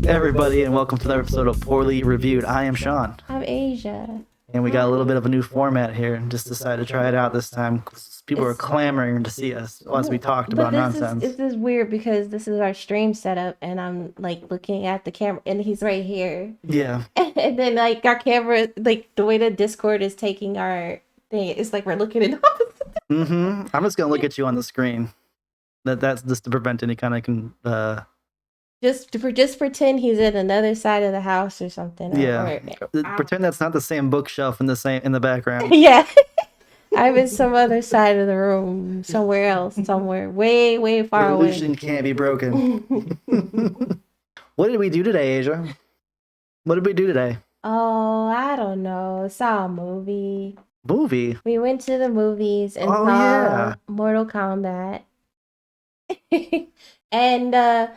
Everybody, and welcome to the episode of Poorly Reviewed. I am Sean, I'm Asia. and we got a little bit of a new format here, and just decided to try it out this time because people were clamoring to see us once we talked about nonsense. This is weird because this is our stream setup, and I'm like looking at the camera, and he's right here. Yeah. And then like our camera, like the way the Discord is taking our thing, it's like we're looking in opposite. I'm just gonna look at you on the screen. That's just to prevent any kind of Just pretend he's at another side of the house or something. Yeah. Pretend that's not the same bookshelf in the background. Yeah. I'm in some other side of the room, somewhere else, somewhere way far away. Illusion can't be broken. What did we do today, Asia? What did we do today? Oh, I don't know. Saw a movie. Movie? We went to the movies and saw Mortal Kombat. And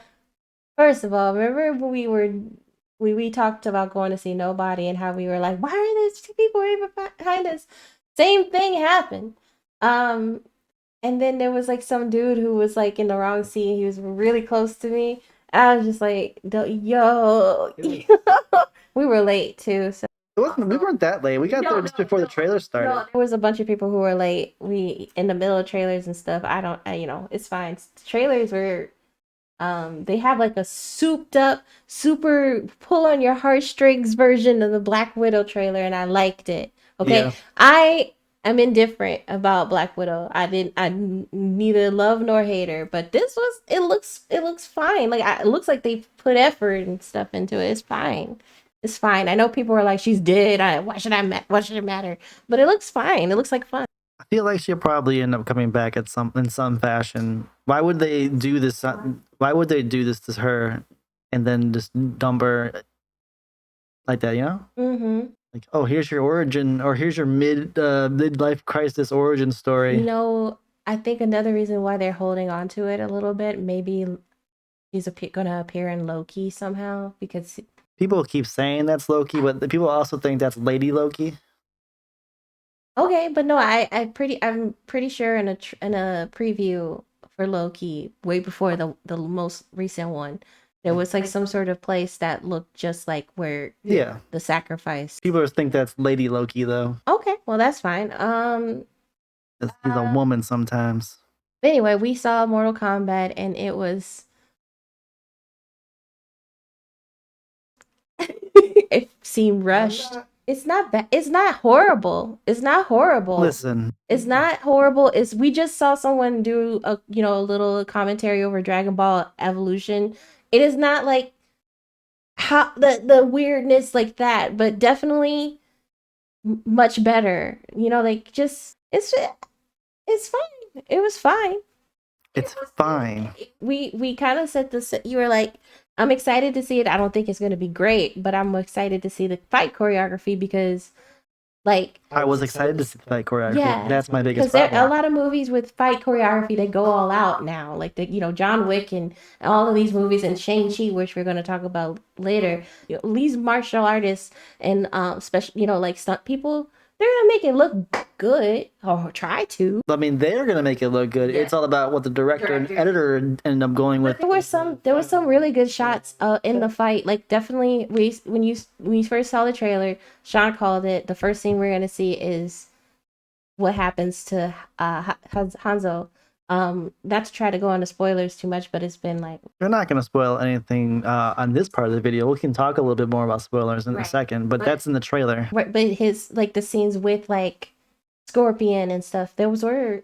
first of all, remember when we talked about going to see Nobody and how we were like, why are there two people even behind us? Same thing happened. And then there was like some dude who was like in the wrong seat. He was really close to me. I was just like, yo. We were late too, so we weren't that late. We got there just before the trailer started. No, there was a bunch of people who were late. We in the middle of trailers and stuff. It's fine. Trailers were they have like a souped up, super pull on your heartstrings version of the Black Widow trailer, and I liked it. Okay. Yeah. I am indifferent about Black Widow. I neither love nor hate her, but it looks fine. Like it looks like they put effort and stuff into it. It's fine. It's fine. I know people are like, she's dead. Why should it matter? But it looks fine. It looks like fun. I feel like she'll probably end up coming back in some fashion. Why would they do this? Why would they do this to her and then just dump her like that? You know? Mm-hmm. Like, oh, here's your origin, or here's your midlife crisis origin story. You know, I think another reason why they're holding on to it a little bit, maybe she's gonna appear in Loki somehow, because people keep saying that's Loki, but people also think that's Lady Loki. Okay, but no, I'm pretty sure in a preview for Loki, way before the most recent one, there was like some sort of place that looked just like where the sacrifice. People think that's Lady Loki though. Okay, well that's fine. He's a woman sometimes. Anyway, we saw Mortal Kombat and it was it seemed rushed. It's not bad. It's not horrible. It's not horrible. Listen. It's not horrible. We just saw someone do a little commentary over Dragon Ball Evolution. It is not like how the weirdness like that, but definitely much better. Like just it's fine. It was fine. It's fine. We kind of set this. You were like, I'm excited to see it. I don't think it's going to be great, but I'm excited to see the fight choreography because, like... I was excited to see the fight choreography. Yeah. That's my biggest problem. Because a lot of movies with fight choreography, they go all out now. Like, John Wick and all of these movies and Shang-Chi, which we're going to talk about later. These martial artists and, like stunt people... They're going to make it look good, or try to. I mean, they're going to make it look good. Yeah. It's all about what the director and editor ended up going with. There was some really good shots in the fight. Like, definitely, when you first saw the trailer, Sean called it. The first thing we're going to see is what happens to Hanzo. Not to try to go into spoilers too much, but it's been like... We're not going to spoil anything on this part of the video. We can talk a little bit more about spoilers in a second, but that's in the trailer. Right, but the scenes with, like, Scorpion and stuff, those were...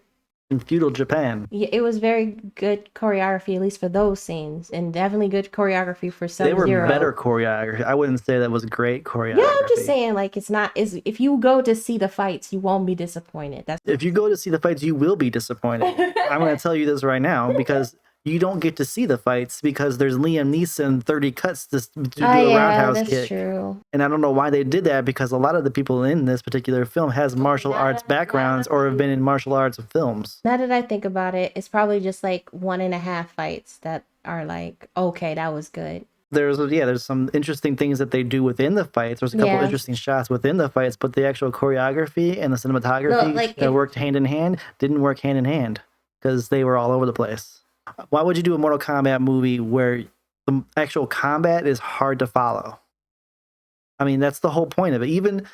In feudal Japan. Yeah, it was very good choreography, at least for those scenes, and definitely good choreography for Sub-Zero. They were better choreography. I wouldn't say that was great choreography. Yeah, I'm just saying, like, if you go to see the fights, you won't be disappointed. If you go to see the fights, you will be disappointed. I'm going to tell you this right now, because you don't get to see the fights because there's Liam Neeson 30 cuts to do a roundhouse kick. That's true. And I don't know why they did that, because a lot of the people in this particular film has martial arts backgrounds or have been in martial arts films. Now that I think about it, it's probably just like 1.5 fights that are like, okay, that was good. There's some interesting things that they do within the fights. There's a couple interesting shots within the fights, but the actual choreography and the cinematography that worked hand in hand didn't work hand in hand because they were all over the place. Why would you do a Mortal Kombat movie where the actual combat is hard to follow. I mean, that's the whole point of it. Even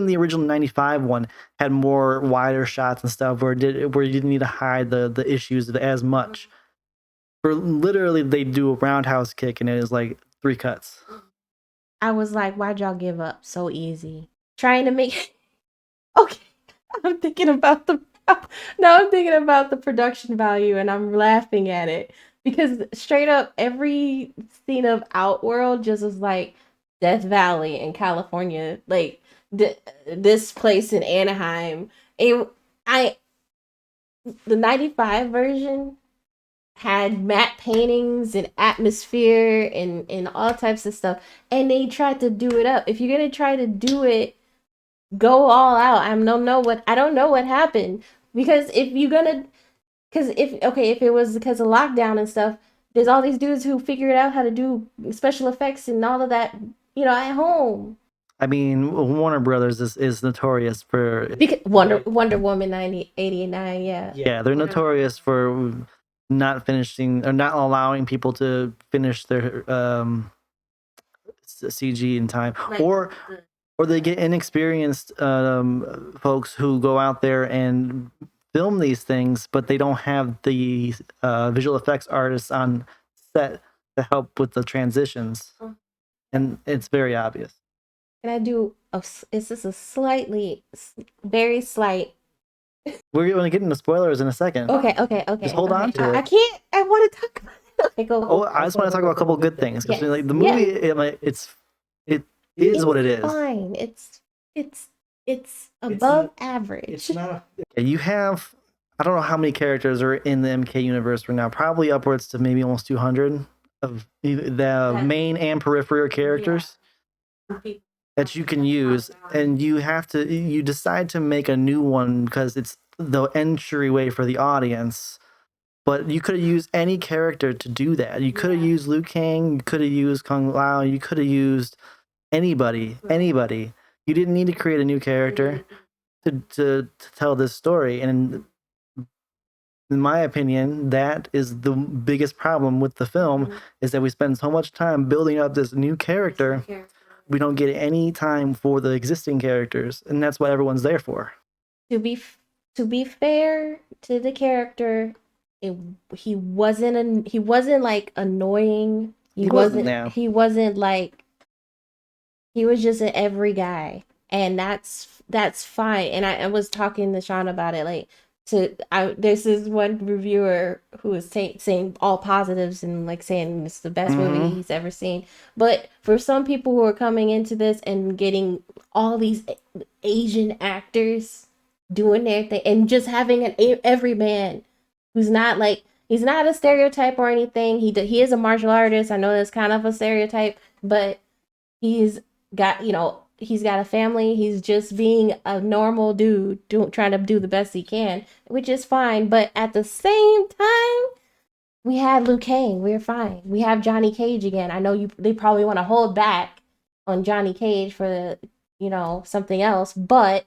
the original '95 one had more wider shots and stuff where you didn't need to hide the issues as much. For literally, they do a roundhouse kick and it is like 3 cuts. I was like, why'd y'all give up so easy? Trying to make okay. I'm thinking about the now I'm thinking about the production value and I'm laughing at it because straight up every scene of Outworld just was like Death Valley in California, like this place in Anaheim. I the 95 version had matte paintings and atmosphere and all types of stuff, and they tried to do it up. If you're gonna try to do it, go all out. I don't know what happened because if you're gonna because if it was because of lockdown and stuff, there's all these dudes who figured out how to do special effects and all of that, at home. I mean, Warner Brothers is notorious for Because Wonder Woman 1989, yeah. Yeah, they're notorious for not finishing or not allowing people to finish their CG in time, Like, or they get inexperienced folks who go out there and film these things, but they don't have the visual effects artists on set to help with the transitions, and it's very obvious. can I do is this a very slight? We're going to get into spoilers in a second. Okay. Just hold on to it. I can't. I want to talk about it. Okay, go. Oh, I just want to talk about a couple of good things. Yes. Like the movie, it is what it is. Fine. It's above average. It's not. You have, I don't know how many characters are in the MK universe right now. Probably upwards to maybe almost 200 of the main and peripheral characters that you can use, and you decide to make a new one because it's the entryway for the audience. But you could have used any character to do that. You could have used Liu Kang. You could have used Kung Lao. You could have used anybody. You didn't need to create a new character to tell this story. And in my opinion, that is the biggest problem with the film, is that we spend so much time building up this new character. We don't get any time for the existing characters, and that's what everyone's there for. To be fair to the character, he wasn't like annoying. He wasn't like, he was just an every guy, and that's fine. And I was talking to Sean about it, like this is one reviewer who was saying all positives and like saying it's the best movie he's ever seen. But for some people who are coming into this and getting all these Asian actors doing their thing and just having an everyman who's not like, he's not a stereotype or anything. He is a martial artist. I know that's kind of a stereotype, but he's got he's got a family. He's just being a normal dude, trying to do the best he can, which is fine. But at the same time, we had Liu Kang. We're fine. We have Johnny Cage again. I know they probably want to hold back on Johnny Cage for something else, but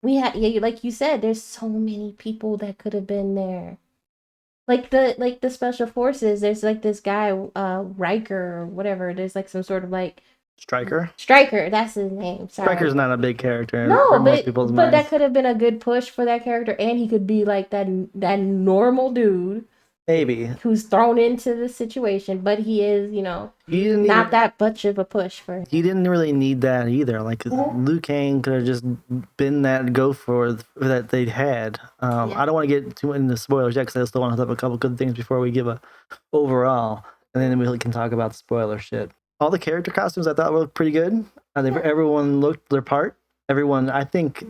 we had, like you said, there's so many people that could have been there. Like the special forces, there's like this guy, Riker or whatever. There's like some sort of like Striker, that's his name. Sorry. Striker's not a big character. No, most people's minds. that could have been a good push for that character, and he could be like that normal dude, maybe, who's thrown into the situation. But he is, not that much of a push for. He didn't really need that either. Like Liu Kang could have just been that go for that they'd had. I don't want to get too into spoilers yet because I still want to have a couple good things before we give a overall, and then we can talk about spoiler shit. All the character costumes I thought looked pretty good. Everyone looked their part. Everyone, I think,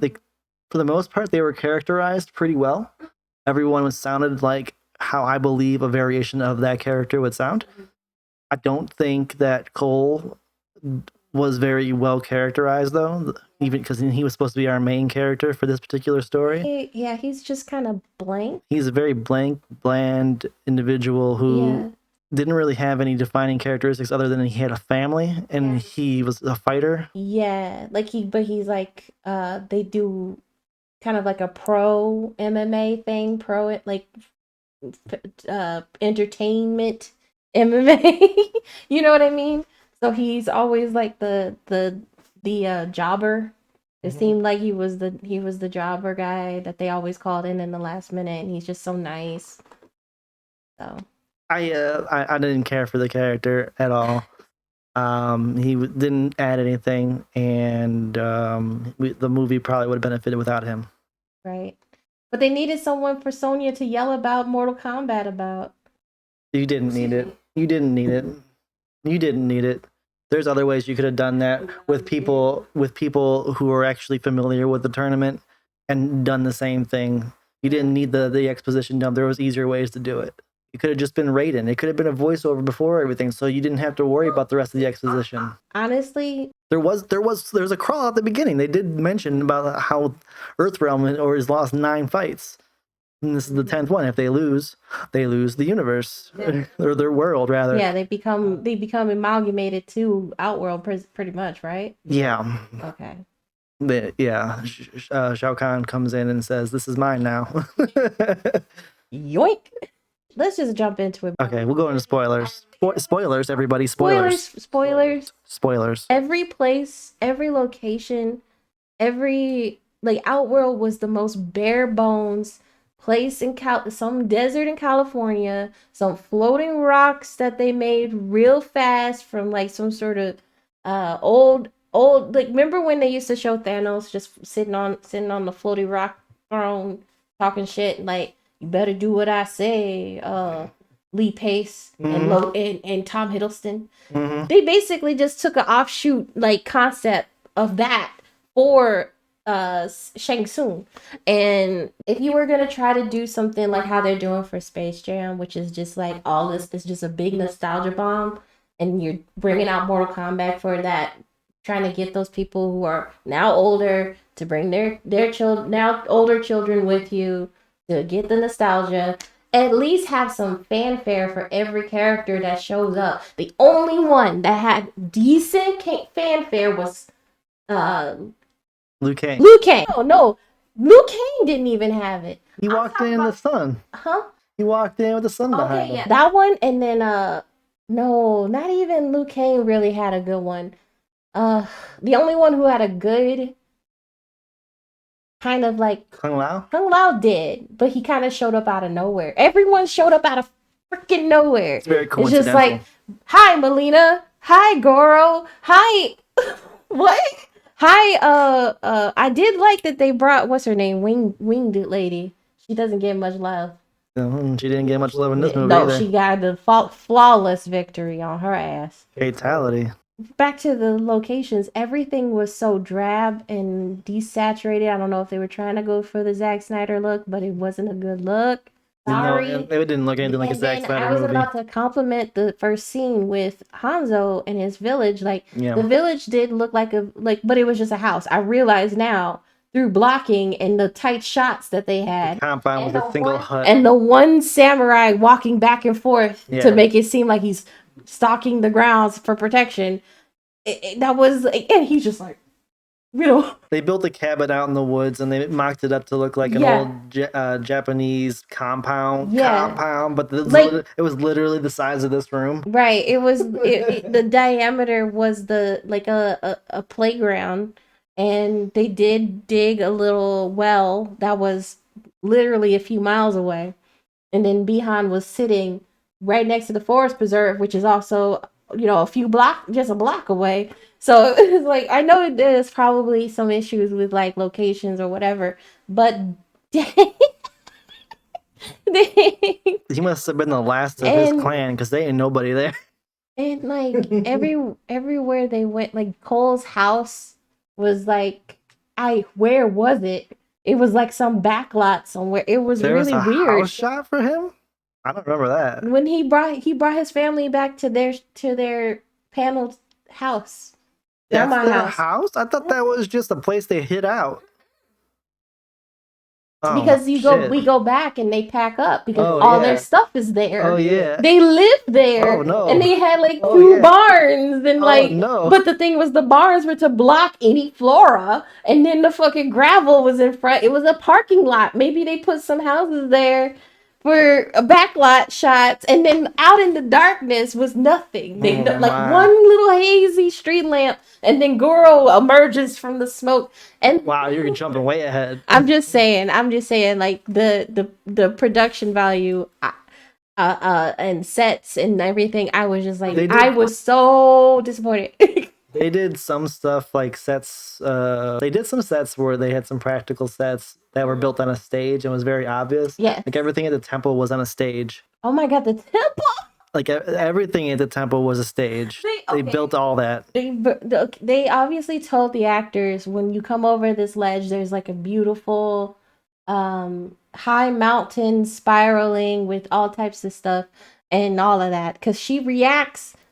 for the most part, they were characterized pretty well. Everyone sounded like how I believe a variation of that character would sound. I don't think that Cole was very well characterized, though, even because he was supposed to be our main character for this particular story. He's just kind of blank. He's a very bland individual who didn't really have any defining characteristics other than he had a family and he was a fighter. Yeah, but he's like, they do kind of like a pro MMA thing, entertainment MMA. You know what I mean? So he's always like the jobber. It seemed like he was the jobber guy that they always called in the last minute, and he's just so nice. So I didn't care for the character at all. He didn't add anything, and the movie probably would have benefited without him. right, but they needed someone for Sonya to yell about Mortal Kombat about. You didn't need it. You didn't need it. You didn't need it. There's other ways you could have done that with people who are actually familiar with the tournament and done the same thing. You didn't need the exposition dump. There was easier ways to do it. It could have just been Raiden. It could have been a voiceover before everything, so you didn't have to worry about the rest of the exposition. Honestly, There's a crawl at the beginning. They did mention about how Earthrealm or has lost 9 fights. And this is the 10th one. If they lose the universe or their world rather. yeah, they become amalgamated to Outworld pretty much, right? Yeah. Okay. Shao Kahn comes in and says, "This is mine now." Yoink. Let's just jump into it. Okay, we'll go into spoilers. Spoilers, everybody. Spoilers. Every place, every location, every Outworld was the most bare bones place in some desert in California, some floating rocks that they made real fast from some sort of old remember when they used to show Thanos just sitting on the floating rock throne talking shit like, you better do what I say, Lee Pace and Tom Hiddleston. Mm-hmm. They basically just took an offshoot concept of that for Shang Tsung. And if you were gonna try to do something like how they're doing for Space Jam, which is just all this is just a big nostalgia bomb, and you're bringing out Mortal Kombat for that, trying to get those people who are now older to bring their children, now older children with you to get the nostalgia. At least have some fanfare for every character that shows up. The only one that had decent fanfare was Liu Kang. No, Liu Kang didn't even have it. He walked in the sun. Huh? He walked in with the sun behind him. That one, and then no, not even Liu Kang really had a good one. The only one who had a good kind of Kung Lao? Kung Lao did, but he kind of showed up out of nowhere. Everyone showed up out of freaking nowhere. It's very coincidental. It's just hi Melina, hi Goro, hi what? Hi, I did like that they brought what's her name, winged lady. She doesn't get much love. She didn't get much love in this movie. No, either. she got the flawless victory on her ass. Fatality. Back to the locations, everything was so drab and desaturated. I don't know if they were trying to go for the Zack Snyder look, but it wasn't a good look. Sorry. No, it didn't look anything like a Zack Snyder movie. I was about to compliment the first scene with Hanzo and his village. The village did look but it was just a house. I realize now through blocking and the tight shots that they had. The compound with a single hut. And the one samurai walking back and forth to make it seem like he's stalking the grounds for protection. That was, and he's just They built a cabin out in the woods and they mocked it up to look like an old Japanese compound. But it was literally the size of this room. Right. It was the diameter was a playground, and they did dig a little well that was literally a few miles away, and then Bihan was sitting right next to the forest preserve, which is also just a block away. So it's I know there's probably some issues with locations or whatever, but dang. He must have been the last of his clan because they ain't nobody there. And everywhere they went, Cole's house was where was it? It was some backlot somewhere. It was really weird. There was a house shot for him? I don't remember that. When he brought his family back to their paneled house. That's their house? I thought that was just a place they hid out. Because we go back and they pack up because all their stuff is there. Oh yeah. They lived there. Oh no. And they had two barns and no. But the thing was the barns were to block any flora, and then the fucking gravel was in front. It was a parking lot. Maybe they put some houses there for a backlot shots, and then out in the darkness was nothing. They Oh, like my. one little hazy street lamp, and then Goro emerges from the smoke. And Wow, you're jumping way ahead. I'm just saying, like the production value, and sets and everything. I was just like, I was so disappointed. They did some stuff like sets. They did some sets where they had some practical sets that were built on a stage and was very obvious. Yes. Like everything at the temple was on a stage. Oh my god, the temple! Like everything at the temple was a stage. They built all that. They obviously told the actors, when you come over this ledge, there's like a beautiful high mountain spiraling with all types of stuff and all of that. Because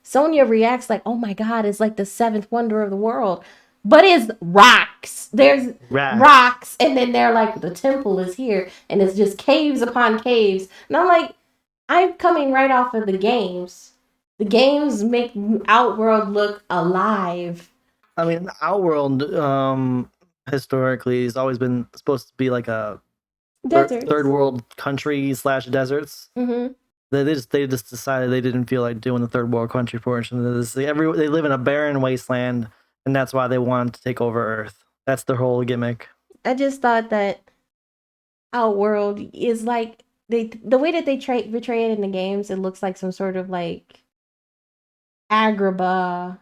Sonya reacts like, oh my god, it's like the seventh wonder of the world. But it's rocks. There's rocks. And then they're like, the temple is here. And it's just caves upon caves. And I'm like, I'm coming right off of the games. The games make Outworld look alive. I mean, Outworld historically has always been supposed to be like a third world country / deserts. Mm-hmm. They just decided they didn't feel like doing the third world country portion of this. They live in a barren wasteland, and that's why they wanted to take over Earth. That's their whole gimmick. I just thought that Outworld is like the way that they portray it in the games. It looks like some sort of like Agrabah,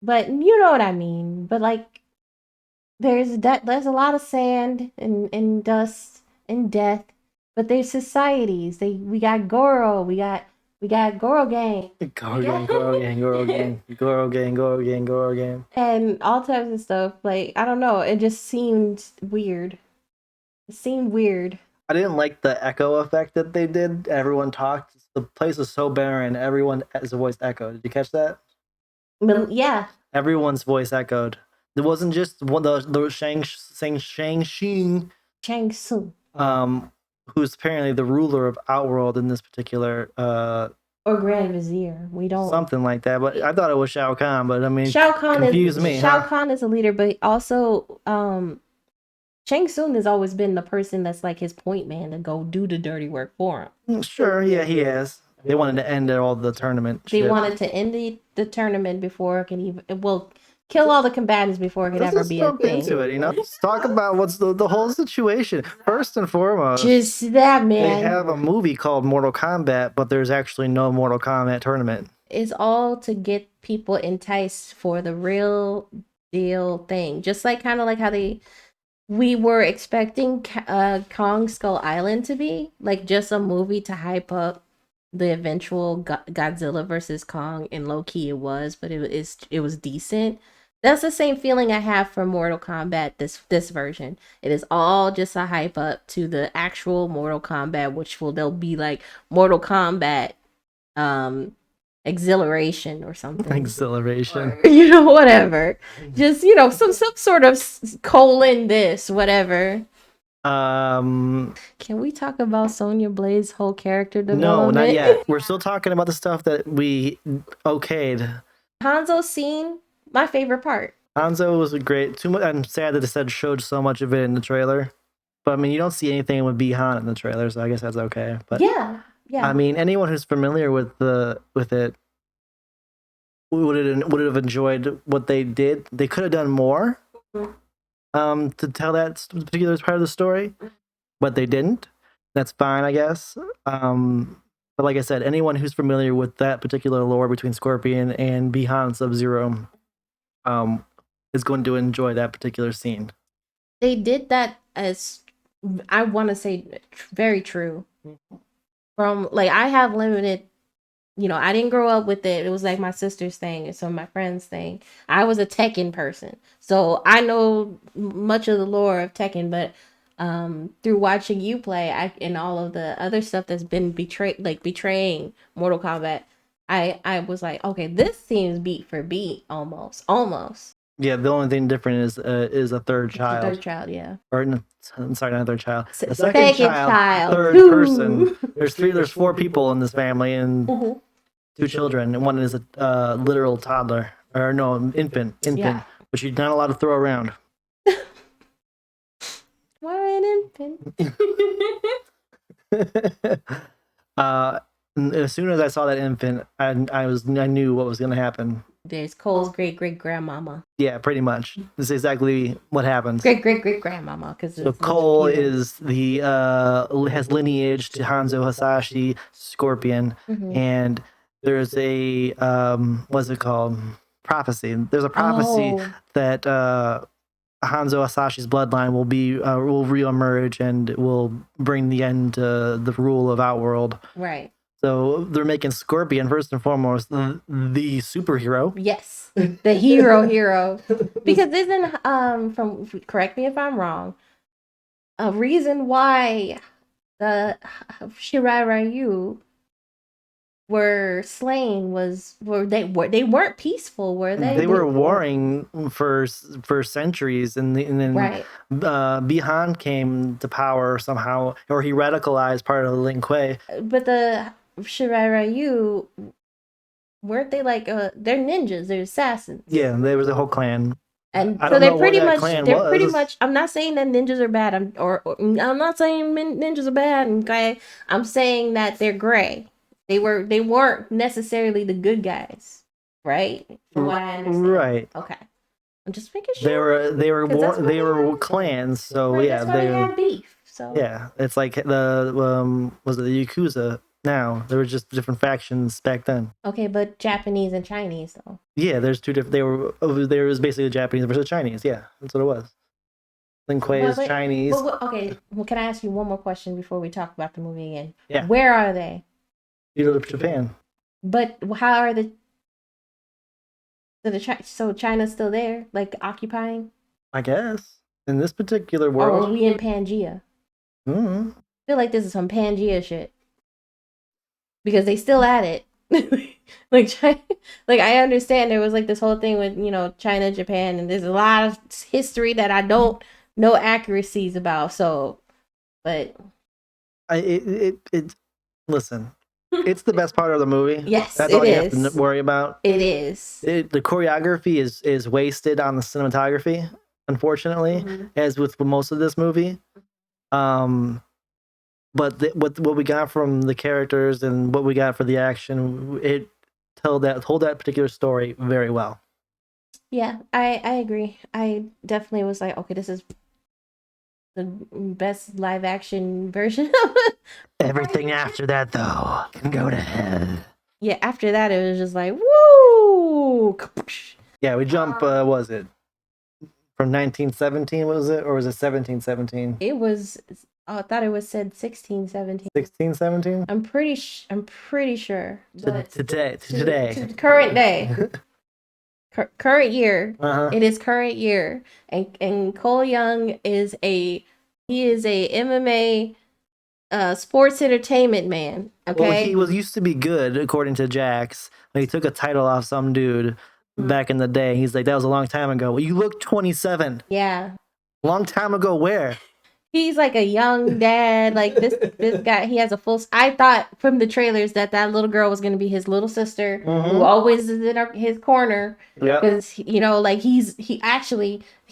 but you know what I mean. But like, there's a lot of sand and dust and death. But there's societies. We got Goro. We got Goro Gang. Goro Gang, Goro Gang, Goro Gang, Goro Gang, Goro Gang, Goro Gang. And all types of stuff. Like, I don't know. It just seemed weird. It seemed weird. I didn't like the echo effect that they did. Everyone talked. The place was so barren. Everyone has a voice echo. Did you catch that? Yeah. Everyone's voice echoed. It wasn't just one the Shang-Chi. Who's apparently the ruler of Outworld in this particular or Grand Vizier. We don't something like that. But I thought it was Shao Kahn. But I mean, Shao Kahn Shao Kahn is a leader, but also Shang Tsung has always been the person that's like his point man to go do the dirty work for him. Sure, yeah, he has. They wanted to end all the tournament. They wanted to end the tournament before it can even kill all the combatants before it could ever be a thing. Into it, Let's talk about what's the whole situation. First and foremost, just that, man. They have a movie called Mortal Kombat, but there's actually no Mortal Kombat tournament. It's all to get people enticed for the real deal thing. Just like kind of like how we were expecting Kong Skull Island to be like just a movie to hype up the eventual Godzilla versus Kong, and low key it was, but it was decent. That's the same feeling I have for Mortal Kombat, this version. It is all just a hype up to the actual Mortal Kombat, they'll be like Mortal Kombat exhilaration or something. Exhilaration. Or, whatever. Just, some sort of colon this, whatever. Can we talk about Sonya Blade's whole character development? No, not yet. We're still talking about the stuff that we okayed. Hanzo's scene, my favorite part. Hanzo was great. Too much. I'm sad that it showed so much of it in the trailer, but I mean, you don't see anything with Bi-Han in the trailer, so I guess that's okay. But yeah. I mean, anyone who's familiar with it would have enjoyed what they did. They could have done more. To tell that particular part of the story, but they didn't. That's fine, I guess. But like I said, anyone who's familiar with that particular lore between Scorpion and Bi-Han Sub-Zero is going to enjoy that particular scene. They did that as, I want to say, very true. From, like, I have limited, I didn't grow up with it. It was like my sister's thing and some of my friends' thing. I was a Tekken person, so I know much of the lore of Tekken, but through watching you play, and all of the other stuff that's been betraying Mortal Kombat, I was like, okay, this seems beat for beat almost. Yeah, the only thing different is a third child. Third child, yeah. Or I'm sorry, not a third child. A second child. Third person. There's 4 people in this family, and 2 children, and one is a literal toddler, or no, infant, yeah. But she's not allowed to throw around. Why an infant? As soon as I saw that infant, I knew what was going to happen. There's Cole's great great grandmama. Yeah, pretty much. This is exactly what happens. Great great great grandmama, because So Cole is the has lineage to Hanzo Hasashi, Scorpion, and there's a what's it called? Prophecy. There's a prophecy that Hanzo Hasashi's bloodline will reemerge and will bring the end to the rule of Outworld. Right. So they're making Scorpion first and foremost the superhero. Yes, the hero. Because isn't from, correct me if I'm wrong, a reason why the Shiraiyu were slain they weren't peaceful, were they? They were warring for centuries, and then right. Bihan came to power somehow, or he radicalized part of the Lin Kuei. But the Shiraiyu, weren't they like they're ninjas, they're assassins? Yeah, there was a whole clan. And so they're pretty much, I'm not saying that ninjas are bad, I'm not saying ninjas are bad, okay? I'm saying that they're gray. They weren't necessarily the good guys, right? From what I understand. Right. Okay. I'm just making sure. They were clans, so right, yeah, they had beef. So yeah, it's like the was it the Yakuza? Now there were just different factions back then. Okay, but Japanese and Chinese though. Yeah, there's two different. There was basically Japanese versus Chinese. Yeah, that's what it was. Lin Kuei is Chinese. Okay, well, can I ask you one more question before we talk about the movie again? Yeah. Where are they? Japan. But how are so China's still there, like occupying? I guess in this particular world. Or are we in Pangea? I feel like this is some Pangea shit. Because they still at it. like China, like I understand there was like this whole thing with, China, Japan, and there's a lot of history that I don't know accuracies about. So, but listen, it's the best part of the movie. Yes, that's all you have to worry about. It is. The choreography is wasted on the cinematography, unfortunately, as with most of this movie. But what we got from the characters and what we got for the action, it told that particular story very well. Yeah, I agree. I definitely was like, okay, this is the best live action version of it. Everything after that, though, can go to hell. Yeah, after that, it was just like, woo! Yeah, we jump, was it from 1917, was it? Or was it 1717? It was... Oh, I thought it was said 1617. 1617? I'm pretty sure. Today. Current day. Current year. Uh-huh. It is current year. And Cole Young is a MMA sports entertainment man. Okay. Well, he used to be good, according to Jax. He took a title off some dude back in the day. He's like, that was a long time ago. Well, you look 27. Yeah. Long time ago where? He's like a young dad. Like this guy, he has a full... I thought from the trailers that little girl was going to be his little sister, who always is in his corner. Yeah. Because,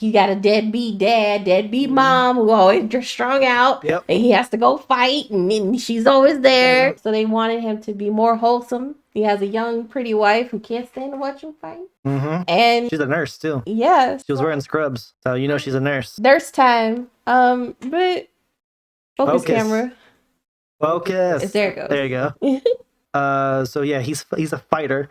he got a deadbeat dad, deadbeat mom who always just strung out. Yep. And he has to go fight, and she's always there. So they wanted him to be more wholesome. He has a young, pretty wife who can't stand to watch him fight. And she's a nurse too. Yes. She was wearing scrubs, so she's a nurse. Nurse time. But focus camera. Focus. There it goes. There you go. So yeah, he's a fighter,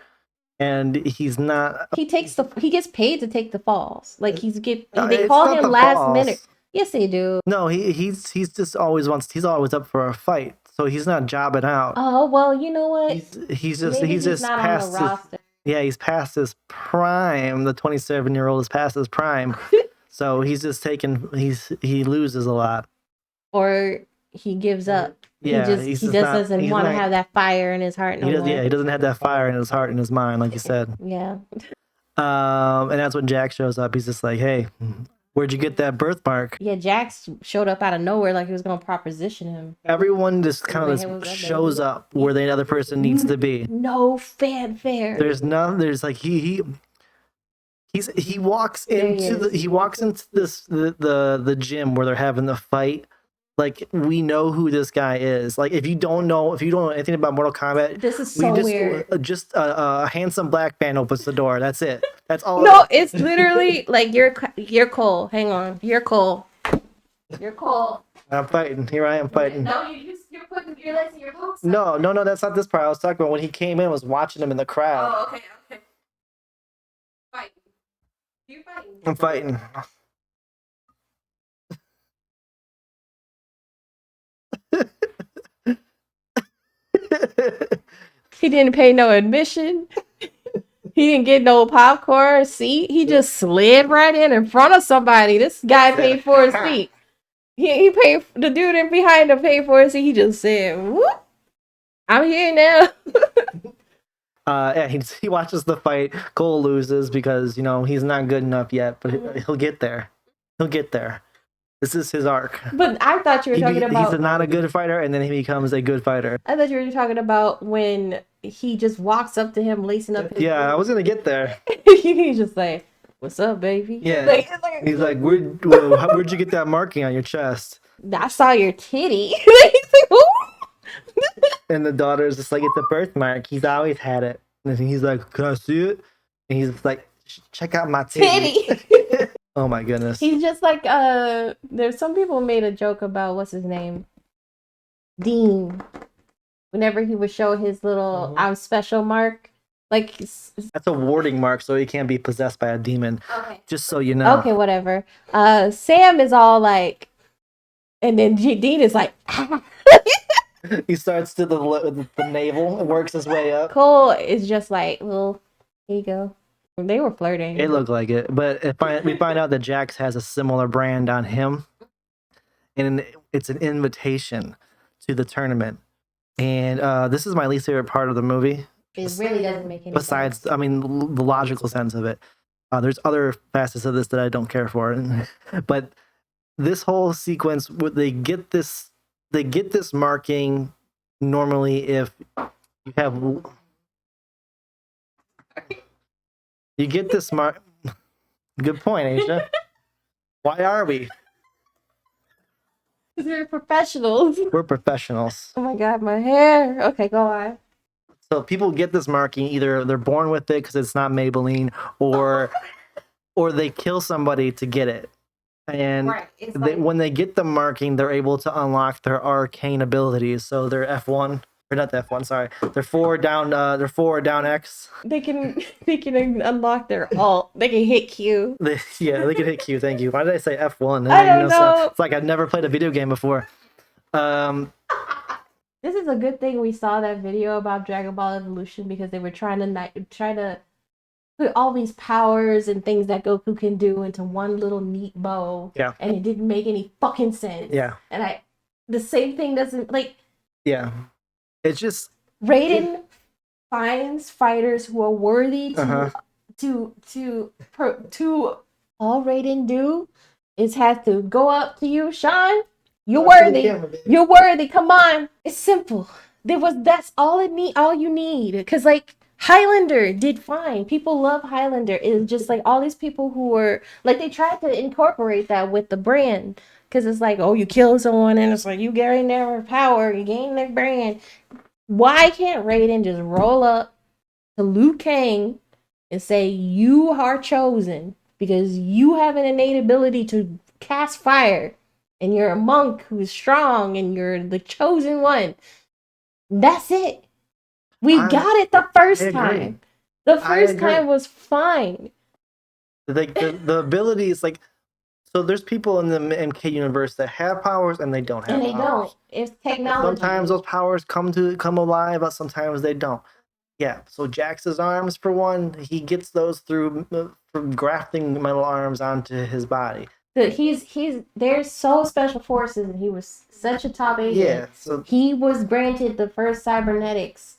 and he's not. He gets paid to take the falls. Like they call him last minute. Yes, they do. No, he's just always he's always up for a fight. So he's not jobbing out. Oh well, you know what? He's just not past on the roster. Yeah, he's past his prime. The 27-year-old is past his prime. So he's just he loses a lot. Or he gives up. Yeah, he just doesn't want to have that fire in his heart no more. Yeah, he doesn't have that fire in his heart and his mind, like you said. Yeah. And that's when Jack shows up. He's just like, hey, where'd you get that birthmark? Yeah, Jax showed up out of nowhere like he was going to proposition him. Everyone just kind of shows up where the other person needs to be. No fanfare. There's like he walks into the gym where they're having the fight, Like, we know who this guy is. Like, if you don't know anything about Mortal Kombat, This is so weird. Just a handsome black man opens the door. That's it. That's all. No, it's literally like you're Cole. Hang on, you're Cole. You're Cole. I'm fighting. Here I am fighting. No, you're putting your legs in your boots. No, that's not this part. I was talking about when he came in. I was watching him in the crowd. Oh, okay. Fighting. You're fighting. I'm fighting. He didn't pay no admission. He didn't get no popcorn seat. He just slid right in front of somebody. This guy paid for his seat. He paid, the dude in behind him paid for his seat. He just said, "Whoop, I'm here now." Yeah, he watches the fight. Cole loses because he's not good enough yet, but he'll get there. He'll get there. This is his arc. But I thought you were talking about... He's not a good fighter, and then he becomes a good fighter. I thought you were talking about when he just walks up to him, lacing up his... Yeah, I was going to get there. He's just like, "What's up, baby?" Yeah. He's like, where'd you get that marking on your chest? "I saw your titty." He's like, "Who?" And the daughter's just like, "It's a birthmark. He's always had it." And he's like, "Can I see it?" And he's like, "Check out my titty." Oh my goodness. He's just like, there's some people made a joke about, what's his name? Dean. Whenever he would show his little "I'm special" mark. Like, that's a warding mark, so he can't be possessed by a demon. Okay. Just so you know. Okay, whatever. Sam is all like, and then Dean is like, he starts to the navel and works his way up. Cole is just like, "Well, here you go." They were flirting. It looked like it, but we find out that Jax has a similar brand on him, and it's an invitation to the tournament. And this is my least favorite part of the movie. It really doesn't make any sense. I mean, the logical sense of it. There's other facets of this that I don't care for, but this whole sequence, they get this marking normally if you have. You get this mark. Good point, Asia. Why are we? Because we're professionals. We're professionals. Oh my god, my hair. Okay, go on. So people get this marking, either they're born with it because it's not Maybelline, or they kill somebody to get it. And when they get the marking, they're able to unlock their arcane abilities. So they're F1. Or not the F1, sorry. They're 4 down. They're 4 down X. They can unlock their alt. They can hit Q. They can hit Q. Thank you. Why did I say F1? I don't know. It's like I've never played a video game before. This is a good thing we saw that video about Dragon Ball Evolution, because they were trying to put all these powers and things that Goku can do into one little neat bow. Yeah. And it didn't make any fucking sense. Yeah. And the same thing doesn't like. Yeah. It's just Raiden finds fighters who are worthy to all Raiden do is have to go up to you, Sean. You're worthy. You're worthy. Come on. It's simple. That's all you need. Cause like Highlander did fine. People love Highlander. It's just like all these people who were like, they tried to incorporate that with the brand. Cause it's like, oh, you kill someone and it's like you gain their power, you gain their brand. Why can't Raiden just roll up to Liu Kang and say, "You are chosen because you have an innate ability to cast fire, and you're a monk who's strong, and you're the chosen one"? That's it. We got it the first time. The first time was fine. The abilities, like, so there's people in the MK universe that have powers and they don't have powers. And they don't. It's technology. Sometimes those powers come alive, but sometimes they don't. Yeah, so Jax's arms, for one, he gets those through from grafting metal arms onto his body. They're so special forces, and he was such a top agent. Yeah, so he was granted the first cybernetics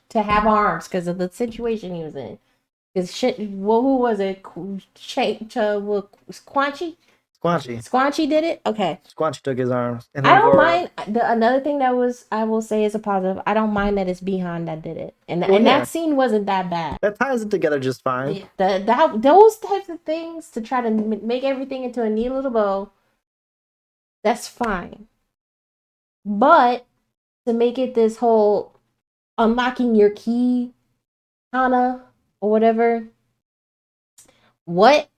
to have arms because of the situation he was in. Because who was it? Squanchy did it? Okay. Squanchy took his arms. And I don't mind. Another thing I will say is a positive. I don't mind that it's Bihan that did it. And that scene wasn't that bad. That ties it together just fine. Yeah, those types of things to try to make everything into a neat little bow, that's fine. But to make it this whole unlocking your key, Hana, or whatever, what?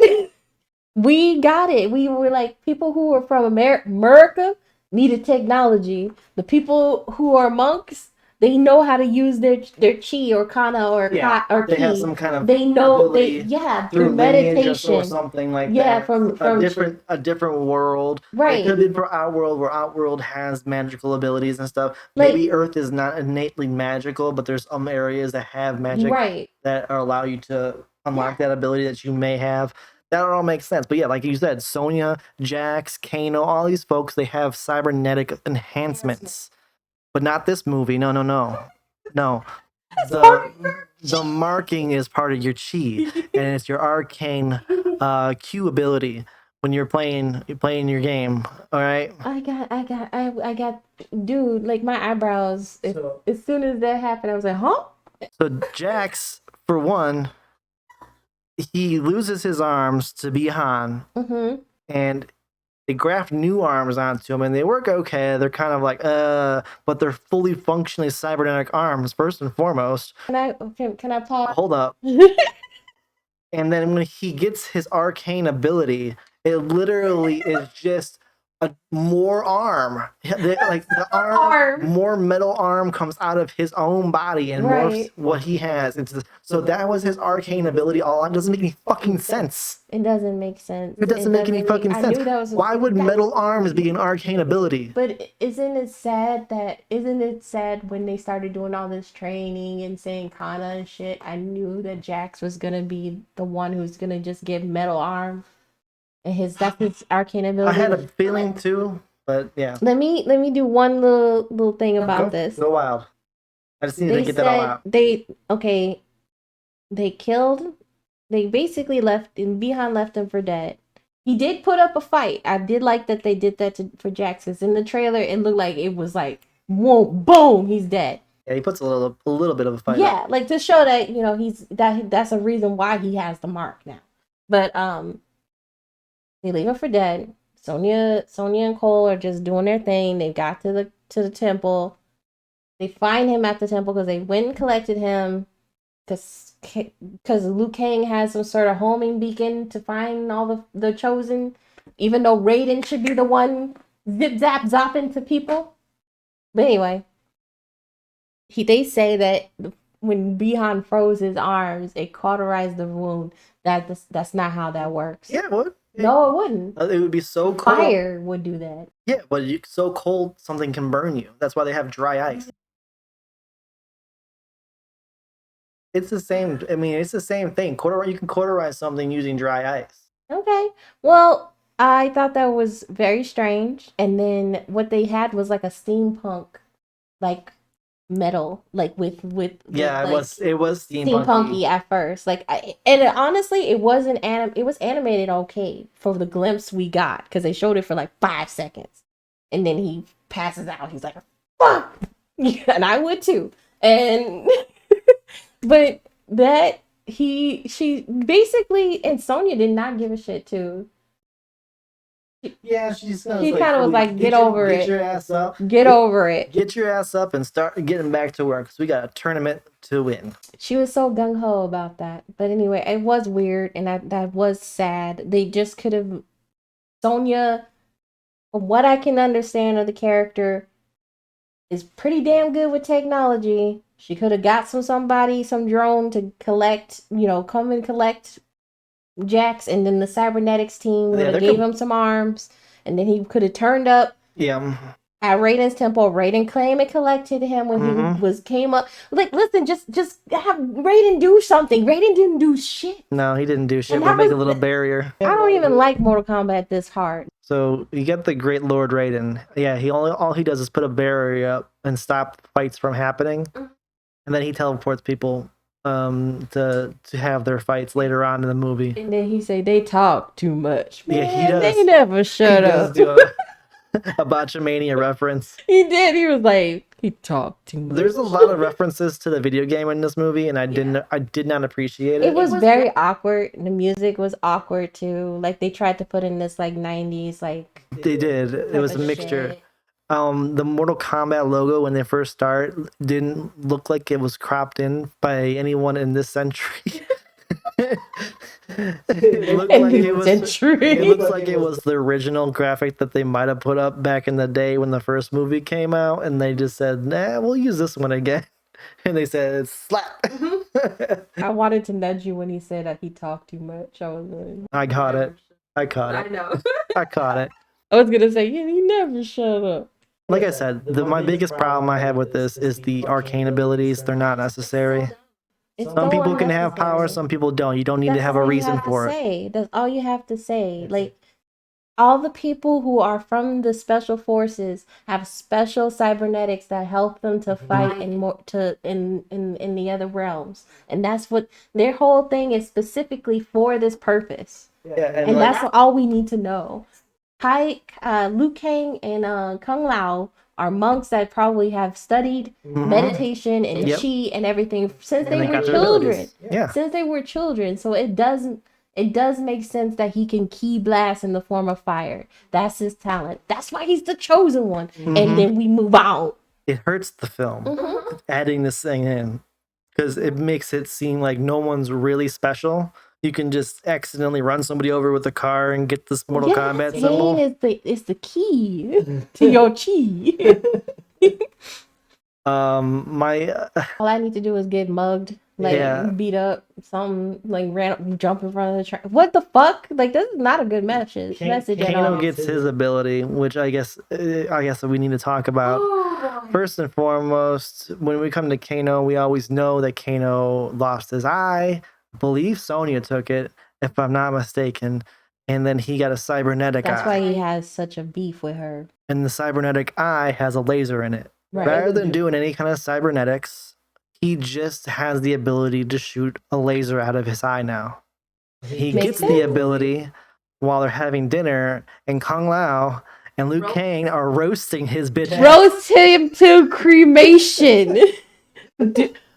We got it. We were like, people who are from America needed technology. The people who are monks, they know how to use their chi or kana or or they ki. have some kind of They know ability through meditation or something like yeah, that. from a different world. Right. It could be for our world, where our world has magical abilities and stuff. Like- Maybe Earth is not innately magical, but there's some areas that have magic Right. that allow you to unlock that ability that you may have. That all makes sense. But yeah, like you said, Sonya, Jax, Kano, all these folks, they have cybernetic enhancements. But not this movie. No, no, no. No. The marking is part of your chi, and it's your arcane Q ability when you're playing your game. All right. I got, dude, like my eyebrows. As soon as that happened, I was like, huh? So Jax, for one, he loses his arms to Bihan, and they graft new arms onto him, and they work okay. They're kind of like, but they're fully functionally cybernetic arms, first and foremost. Can I pause? Hold up. And then when he gets his arcane ability, it literally is just a more arm. Like the arm, more metal arm comes out of his own body and morphs what he has into. So that was his arcane ability. All it doesn't make any fucking sense. It doesn't make sense. It doesn't make any fucking sense. Why would metal arms be an arcane ability? But isn't it sad when they started doing all this training and saying kana and shit? I knew that Jax was gonna be the one who's gonna just give metal arm, and that's his arcane ability. I had a feeling too, but yeah. Let me do one little thing about this. Go wild. I just need to get that all out. They basically left, and Bihan left him for dead. He did put up a fight. I did like that they did that for Jax. In the trailer, it looked like it was like, whoa, boom, he's dead. Yeah, he puts a little bit of a fight. Yeah, like to show that that's a reason why he has the mark now. But they leave him for dead. Sonya and Cole are just doing their thing. They got to the temple. They find him at the temple because they went and collected him. Because Liu Kang has some sort of homing beacon to find all the chosen, even though Raiden should be the one zip zap zopping to people. But anyway, they say that when Bihan froze his arms, it cauterized the wound. That's not how that works. Yeah, it would. No, it wouldn't. It would be so cold. Fire would do that. Yeah, but so cold something can burn you. That's why they have dry ice. It's the same. I mean, it's the same thing. You can cauterize something using dry ice. Okay. Well, I thought that was very strange. And then what they had was like a steampunk, like metal, like with yeah, it was steampunky at first. Honestly, it wasn't it was animated okay for the glimpse we got because they showed it for like 5 seconds, and then he passes out. He's like, "Fuck," and I would too. And but she basically, and Sonya did not give a shit too. Yeah, she kind of was like, get over it. Get your ass up. Get over it. Get your ass up and start getting back to work because we got a tournament to win. She was so gung-ho about that. But anyway, it was weird and that was sad. They just could have... Sonya, from what I can understand of the character, is pretty damn good with technology. She could have got some drone to collect, come and collect Jax, and then the cybernetics team would have gave him some arms, and then he could have turned up at Raiden's temple. Raiden came and collected him when he came up. Like, listen, just have Raiden do something. Raiden didn't do shit. No, he didn't do shit. But make a little barrier. I don't even like Mortal Kombat this hard. So you get the Great Lord Raiden. Yeah, all he does is put a barrier up and stop fights from happening, and then he teleports people to have their fights later on in the movie. And then he say they talk too much. Man, yeah, he does. They never shut up. He does do a Botchamania reference. He did. He was like, he talked too much. There's a lot of references to the video game in this movie, and I did not appreciate it. It was very awkward. The music was awkward too. Like they tried to put in this like 90s like. They did. It was a mixture. Shit. the Mortal Kombat logo when they first start didn't look like it was cropped in by anyone in this century. It looked In like this it was. century. It looks like it was the original graphic that they might have put up back in the day when the first movie came out, and they just said, "Nah, we'll use this one again." And they said, "Slap." I wanted to nudge you when he said that he talked too much. I was like, I caught it. I caught it. I know. I caught it. I was gonna say, yeah, he never shut up. Like I said, my biggest problem I have with this is the arcane abilities. They're not necessary. It's Some so people can have unnecessary. power, some people don't. You don't need to That's have all a you reason have to for it. say. That's all you have to say. Like all the people who are from the special forces have special cybernetics that help them to fight in more to in the other realms, and that's what their whole thing is specifically for this purpose. Yeah, And like, that's all we need to know. Liu Kang and Kung Lao are monks that probably have studied meditation and Yep. Qi and everything since And they they were got their children. abilities. Yeah. Since they were children. So it does make sense that he can ki blast in the form of fire. That's his talent. That's why he's the chosen one. And then we move on. It hurts the film adding this thing in because it makes it seem like no one's really special. You can just accidentally run somebody over with a car and get this Mortal Kombat symbol. Pain is the key to your chi. All I need to do is get mugged, like beat up, something like jump in front of the train. What the fuck? Like this is not a good message at all. Kano gets his ability, which I guess we need to talk about. First and foremost, when we come to Kano, we always know that Kano lost his eye. I believe Sonya took it, if I'm not mistaken, and then he got a cybernetic eye. That's why he has such a beef with her. And the cybernetic eye has a laser in it. Right. Rather than doing any kind of cybernetics, he just has the ability to shoot a laser out of his eye now. He gets the ability while they're having dinner, and Kung Lao and Liu Kang are roasting his bitch. Roast him to cremation.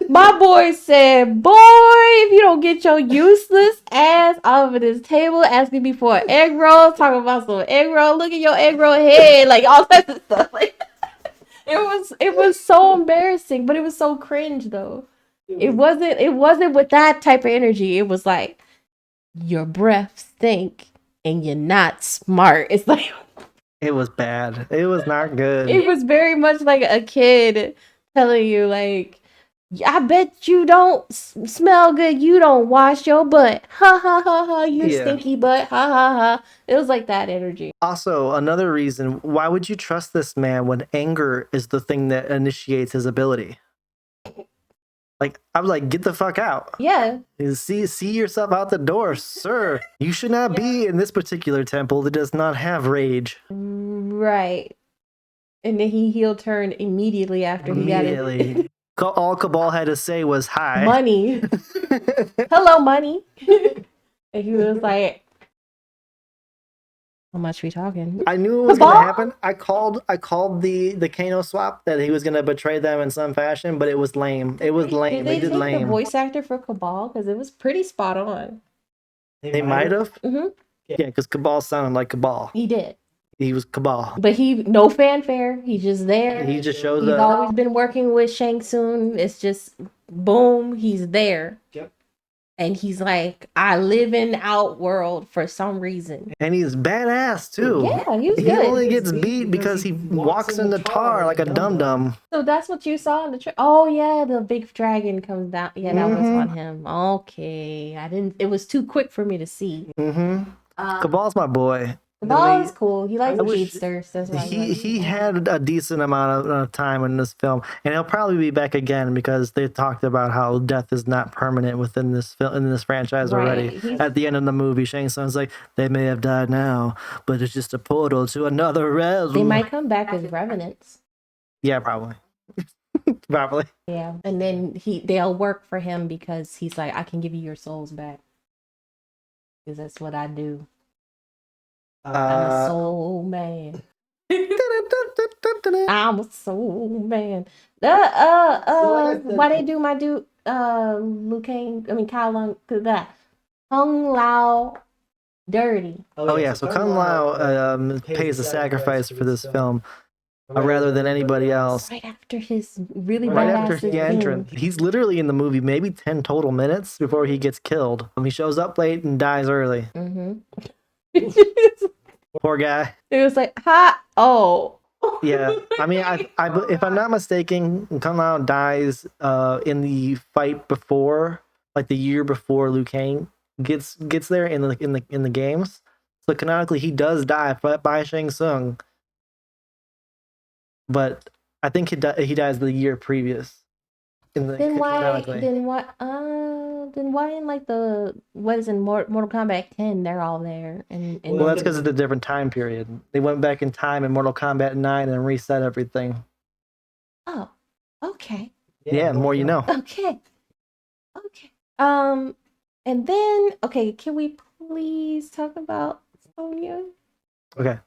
My boy said, boy, if you don't get your useless ass off of this table asking me for an egg roll, talking about some egg roll, look at your egg roll head, like all that stuff. Like, it was so embarrassing, but it was so cringe though. It wasn't with that type of energy. It was like, your breath stink and you're not smart. It's like it was bad. It was not good. It was very much like a kid telling you like, I bet you don't smell good. You don't wash your butt. Ha ha ha ha. You stinky butt. Ha ha ha. It was like that energy. Also, another reason, why would you trust this man when anger is the thing that initiates his ability? Like, I was like, get the fuck out. Yeah. See yourself out the door, sir. You should not be in this particular temple that does not have rage. Right. And then he heel turned immediately after he got it. All Cabal had to say was hi. Money. Hello, money. And he was like, how much we talking? I knew it was gonna happen. I called the Kano swap that he was gonna betray them in some fashion, but it was lame. It was lame. Did they take the voice actor for Cabal? Because it was pretty spot on. They might have. Yeah, because Cabal sounded like Cabal. He did. He was Cabal. But no fanfare. He's just there. He just shows up. He's always been working with Shang Tsung. It's just boom, he's there. Yep. And he's like, I live in Outworld for some reason. And he's badass too. Yeah, he's good. He only gets beat because he walks in the tar like a dum-dum. So that's what you saw in the trailer. Oh yeah, the big dragon comes down. Yeah, that was on him. Okay. it was too quick for me to see. Cabal's my boy. Cabal is cool. He likes speedsters. That's why he had a decent amount of time in this film, and he'll probably be back again because they talked about how death is not permanent within this film, in this franchise already. At the end of the movie, Shang Tsung's like, they may have died now, but it's just a portal to another realm. They might come back as revenants. Yeah, probably. Probably. Yeah, and then they'll work for him because he's like, I can give you your souls back because that's what I do. I'm a soul man. I'm a soul man. Why they do my dude Liu Kang? I mean Kung Lao dirty. Oh yeah, so Kung Lao pays a sacrifice for this film. rather than anybody else. Right after his really Right badass after he entered, he's literally in the movie maybe 10 total minutes before he gets killed. He shows up late and dies early. Poor guy. It was like, ha! Oh. Yeah, I mean, if I'm not mistaken, Kung Lao dies in the fight before, like the year before Liu Kang gets there in the games. So canonically, he does die by Shang Tsung, but I think he dies the year previous. Then why in like what is in Mortal Kombat 10 they're all there and Well, that's because it's a different time period. They went back in time in Mortal Kombat 9 and reset everything. Oh, okay. Yeah, more you know. Okay. And then can we please talk about Sonya? Okay.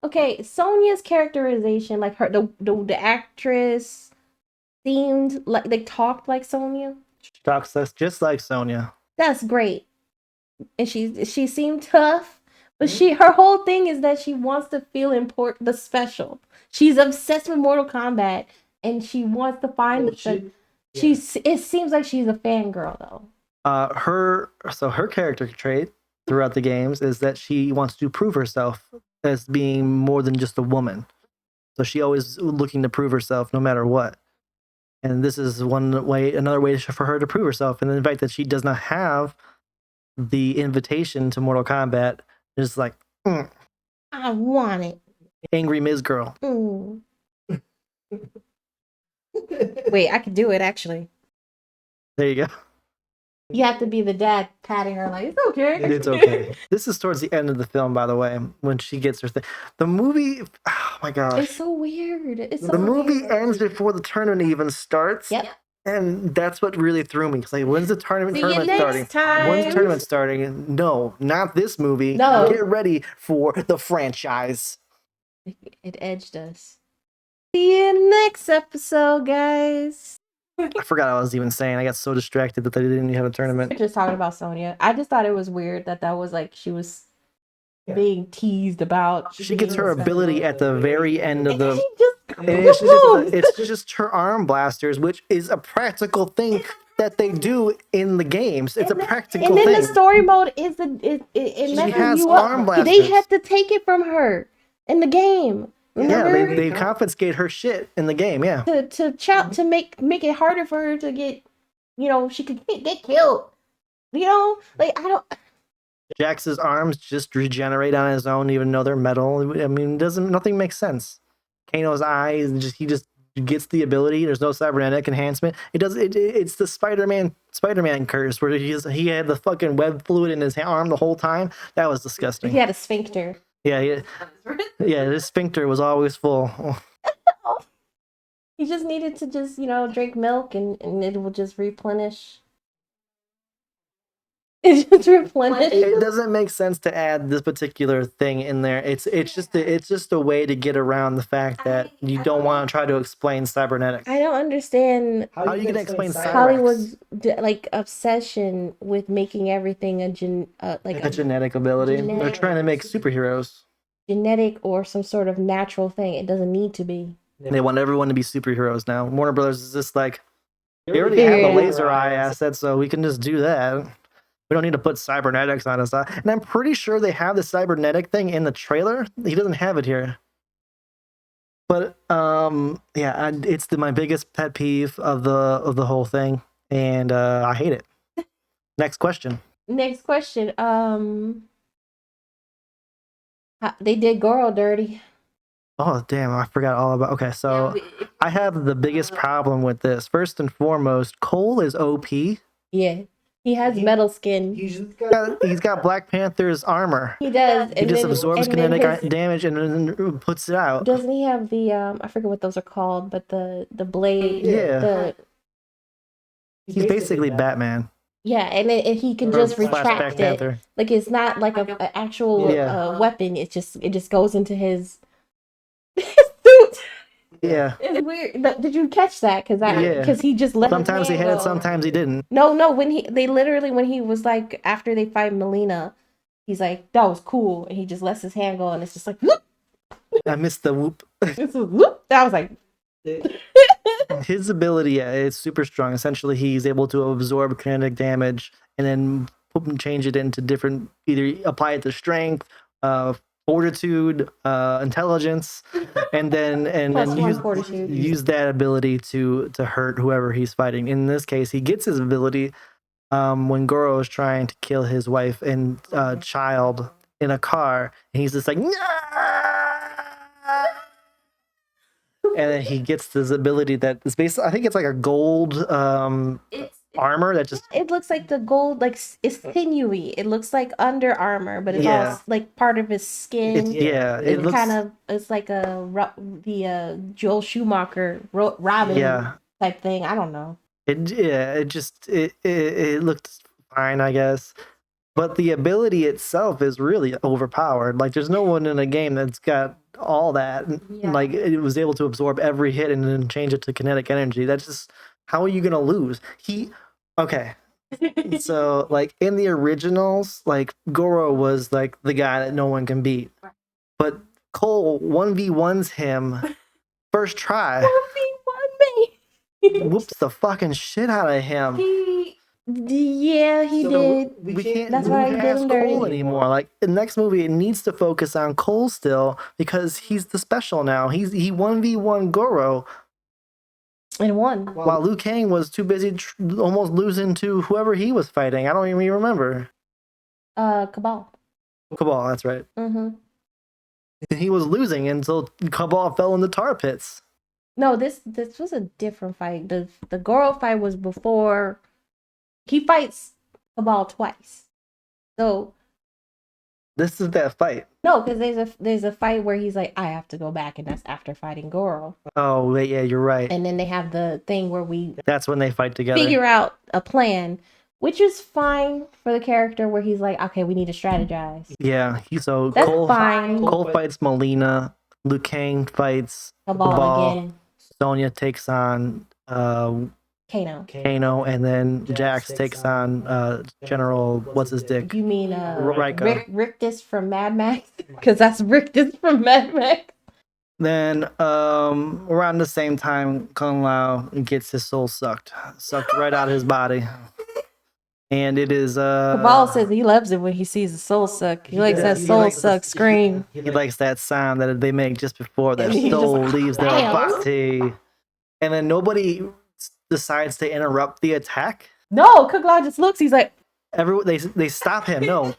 Okay, Sonya's characterization, like the actress seemed like they talked like Sonya. She talks just like Sonya. That's great. And she seemed tough, but her whole thing is that she wants to feel important, the special. She's obsessed with Mortal Kombat, and she wants to find it seems like she's a fangirl though. Her character trait throughout the games is that she wants to prove herself as being more than just a woman. So she always looking to prove herself no matter what. And this is another way for her to prove herself. And the fact that she does not have the invitation to Mortal Kombat is like, I want it. Angry Ms. Girl. Wait, I could do it actually. There you go. You have to be the dad patting her like, it's okay. It's okay. This is towards the end of the film, by the way, when she gets her thing. The movie, oh my gosh. It's so weird. The movie ends before the tournament even starts. Yep. And that's what really threw me. Because, like, when's the tournament starting? When's the tournament starting? No, not this movie. No. Get ready for the franchise. It edged us. See you next episode, guys. I forgot what I was even saying. I got so distracted that they didn't even have a tournament. We're just talking about Sonya. I just thought it was weird that was like she was being teased about. She gets her ability at the very end of the. And it's just her arm blasters, which is a practical thing that they do in the games. It's a practical thing. And then the story mode is it messes you up. They had to take it from her in the game. Remember? Yeah, they confiscate her shit in the game. Yeah, to make it harder for her to get, she could get killed. Like I don't. Jax's arms just regenerate on his own, even though they're metal. I mean, nothing makes sense. Kano's eyes, he just gets the ability. There's no cybernetic enhancement. It's the Spider-Man curse where he had the fucking web fluid in his arm the whole time. That was disgusting. He had a sphincter. Yeah, his sphincter was always full. He just needed to drink milk and it will just replenish. It doesn't make sense to add this particular thing in there. It's just a way to get around the fact that you don't want to try to explain cybernetics. I don't understand how are you gonna explain Hollywood's obsession with making everything a genetic ability. They're trying to make superheroes. Genetic or some sort of natural thing. It doesn't need to be. They want everyone to be superheroes now. Warner Brothers is just like, we already have the laser eye asset, so we can just do that. We don't need to put cybernetics on us. And I'm pretty sure they have the cybernetic thing in the trailer. He doesn't have it here. But yeah, it's my biggest pet peeve of the whole thing, and I hate it. Next question. They did Goro dirty. Oh damn! I forgot all about. Okay, so I have the biggest problem with this. First and foremost, Cole is OP. Yeah. He has metal skin. He's got Black Panther's armor. He does. He just absorbs kinetic damage and then puts it out. Doesn't he have the I forget what those are called, but the blade? Yeah. He's basically Batman. Yeah, and he can just retract it. Like it's not like an actual weapon. It just goes into his suit. Yeah, it's weird. Did you catch that? Because he just let. Sometimes he had it, sometimes he didn't. No. When he was like after they fight Melina, he's like that was cool, and he just lets his hand go, and it's just like whoop, I missed the whoop. This was whoop. That was like. His ability, yeah, is super strong. Essentially, he's able to absorb kinetic damage and then change it into different, either apply it to strength, fortitude, intelligence, and then Plus one use fortitude. use that ability to hurt whoever he's fighting. In this case, he gets his ability when Goro is trying to kill his wife and child in a car, and he's just like, "Nah!" And then he gets this ability that is basically, I think it's like a gold armor that just, It looks like the gold, like it's sinewy. It looks like Under Armour, but it's Yeah. all like part of his skin. yeah, it It's looks kind of, it's like the Joel Schumacher Robin yeah. type thing. I don't know. It looked fine, I guess. But the ability itself is really overpowered. Like, there's no one in a game that's got all that. Yeah. Like, it was able to absorb every hit and then change it to kinetic energy. That's just, how are you gonna lose? Okay. So, like, in the originals, like, Goro was like the guy that no one can beat. But Cole 1v1s him first try. 1v1 me. Whoops the fucking shit out of him. He did. We can't That's why I move did past him Cole dirty. anymore. Like, the next movie, it needs to focus on Cole still because he's the special now. He 1v1 Goro And won. while Liu Kang was too busy almost losing to whoever he was fighting. I don't even remember. Cabal. Cabal, that's right. Mm-hmm. He was losing until Cabal fell in the tar pits. No, this was a different fight. The Goro fight was before. He fights Cabal twice. So This is that fight. no, because there's a fight where he's like, I have to go back, and that's after fighting Goro. Oh, wait, yeah, you're right. And then they have the thing where we That's when they fight together. figure out a plan, which is fine for the character where he's like, okay, we need to strategize. Yeah, so That's fine. Cole fights Melina. Liu Kang fights Cabal again. Sonya takes on Kano. and then Jax takes on General what's his dick? You mean Rika. Rictus from Mad Max? Because that's Rictus from Mad Max. Then around the same time, Kung Lao gets his soul sucked right out of his body, and it is Cabal says he loves it when he sees the soul suck. He likes that soul suck scream. He likes that sound that they make just before their And he just soul like, leaves their "Bam." body, and then nobody decides to interrupt the attack. No, Cook Law just looks. He's like, They stop him. No,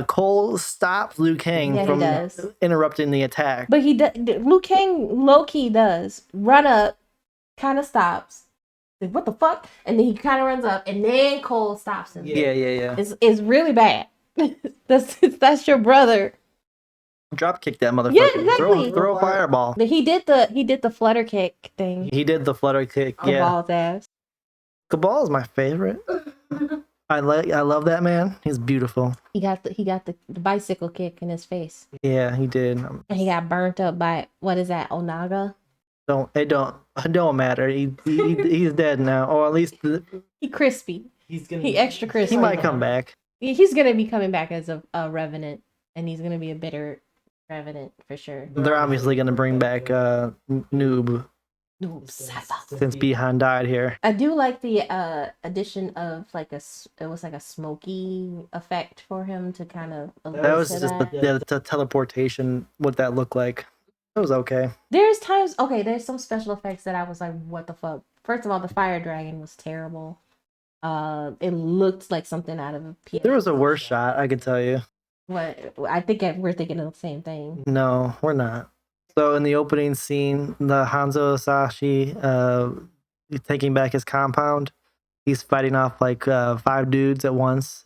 Cole stops Liu Kang Yeah, he from does. interrupting the attack. but he does. Liu Kang low key does run up, kind of stops. Like, what the fuck? And then he kind of runs up, and then Cole stops him. Yeah. It's really bad. that's your brother. Drop kick that motherfucker. Yeah, exactly. Throw a fireball. But he did the flutter kick thing. He did the flutter kick. Yeah, Cabal's ass. Cabal is my favorite. I love that man. He's beautiful. He got the bicycle kick in his face, Yeah, he did. and he got burnt up by what is that, Onaga? It don't matter. He's dead now, or at least He crispy. He extra crispy. he might come back. He's gonna be coming back as a revenant, and he's gonna be a bitter revenant for sure. They're obviously gonna bring back Noob since Bihan died here. I do like the addition of it was like a smoky effect for him to kind of That was allude just to that. the teleportation. What that looked like. It was okay. There's times, okay, there's some special effects that I was like, what the fuck? First of all, the fire dragon was terrible. It looked like something out of a PS. There was a worse shot, I could tell you. What I think we're thinking of the same thing. No, we're not. So in the opening scene, the Hanzo Sashi taking back his compound, he's fighting off like 5 dudes at once,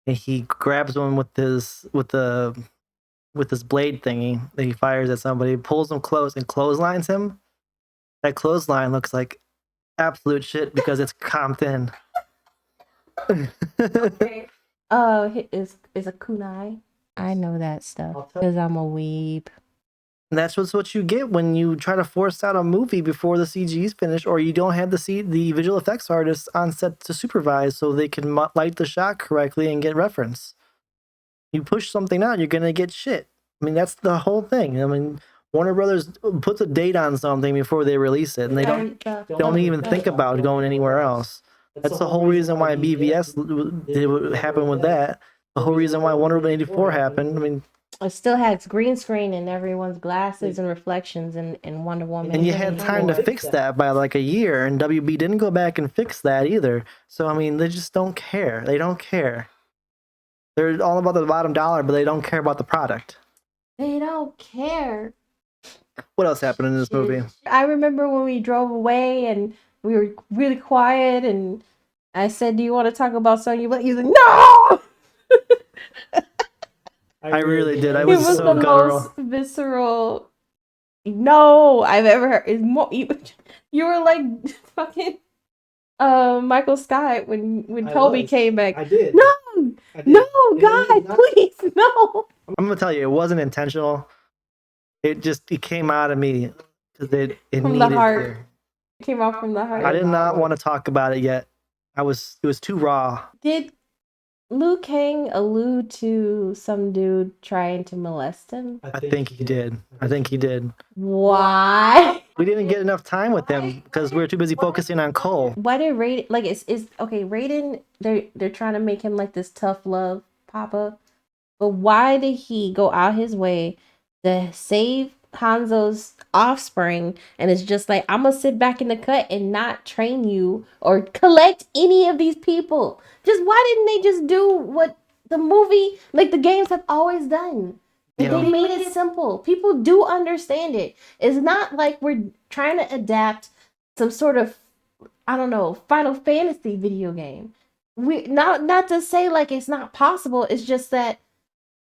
and he grabs one with his blade thingy that he fires at somebody, pulls him close and clotheslines him. That clothesline looks like absolute shit because it's comped in. Is a kunai. I know that stuff because I'm a weeb. And that's what you get when you try to force out a movie before the CG is finished, or you don't have the visual effects artists on set to supervise so they can light the shot correctly and get reference. You push something out, you're gonna get shit. I mean, that's the whole thing. I mean, Warner Brothers puts a date on something before they release it, and they don't even think about going anywhere else. That's the whole reason why BVS did what happened with that. The whole reason why Wonder Woman 84 happened. I mean, it still had green screen in everyone's glasses and reflections in Wonder Woman. and you had time to fix that by like a year, and WB didn't go back and fix that either. So I mean, they just don't care. They don't care. They're all about the bottom dollar, but they don't care about the product. They don't care. What else happened in this movie? I remember when we drove away and we were really quiet, and I said, "Do you want to talk about something?" But you like, "No." I really did. I It was was so the guttural. most visceral no I've ever heard. It's more you were like fucking Michael Scott when Toby came back. I did. No, I did. no, It God, was not- please, no. I'm gonna tell you, it wasn't intentional. It came out of me because it From needed the heart. to. It came out from the heart. I did not want to talk about it yet. It was too raw. Did Liu Kang allude to some dude trying to molest him? I think he did. I think he did. Why? We didn't get enough time with him because we were too busy focusing on Cole. Why did Raiden like is okay? Raiden, they're trying to make him like this tough love papa, but why did he go out his way to save Hanzo's offspring? And it's just like, I'm gonna sit back in the cut and not train you or collect any of these people. Just why didn't they just do what the movie, like the games have always done? Like, Yeah. they made it simple. People do understand it. It's not like we're trying to adapt some sort of, I don't know, Final Fantasy video game. We not to say like it's not possible. It's just that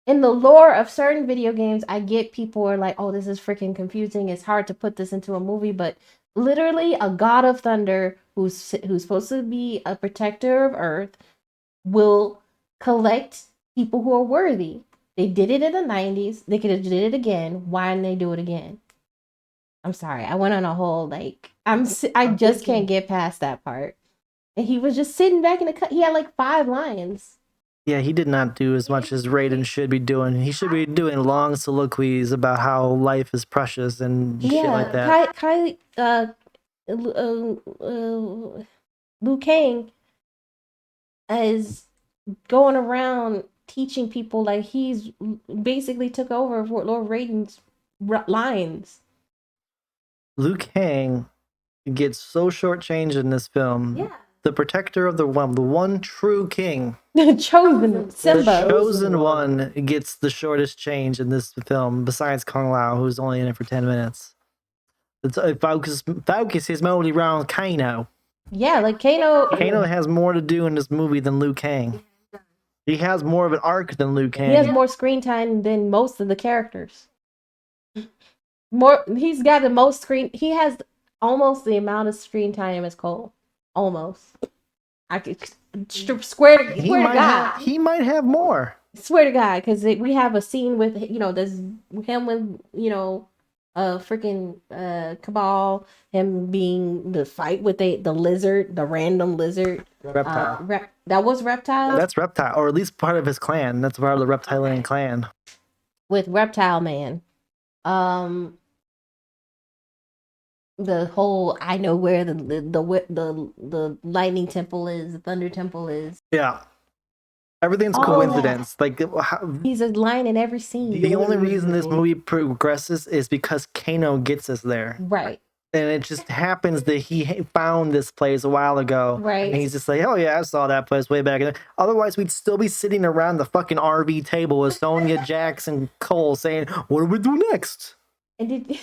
in the lore of certain video games, I get people are like, "Oh, this is freaking confusing. It's hard to put this into a movie." But literally, a god of thunder who's supposed to be a protector of Earth will collect people who are worthy. They did it in the 90s. They could have did it again. Why didn't they do it again? I'm sorry. I went on a whole like I just can't get past that part. And he was just sitting back in the cut. He had like 5 lines. Yeah, he did not do as much as Raiden should be doing. He should be doing long soliloquies about how life is precious and shit like that. Liu Kang is going around teaching people like he's basically took over for Lord Raiden's lines. Liu Kang gets so shortchanged in this film. Yeah. The protector of the one true king. The chosen Simba. The chosen one gets the shortest change in this film, besides Kung Lao, who's only in it for 10 minutes. It focuses mostly around Kano. Yeah, like Kano. Kano has more to do in this movie than Liu Kang. He has more of an arc than Liu Kang. He has more screen time than most of the characters. He's got the most screen. He has almost the amount of screen time as Cole. Almost. I could swear to God. He might have more. Swear to God, because we have a scene with there's him with freaking Cabal, him being the fight with the lizard, the random lizard. Reptile. That was Reptile? That's Reptile, or at least part of his clan. That's part of the Reptilian clan. With Reptile Man. The whole I know where the lightning temple is, the thunder temple is. Yeah. Everything's coincidence. Like he's a line in every scene. The only reason this movie progresses is because Kano gets us there. Right. And it just happens that he found this place a while ago. Right. And he's just like, oh yeah, I saw that place way back. Otherwise, we'd still be sitting around the fucking RV table with Sonya, Jax, and Cole saying, what do we do next? And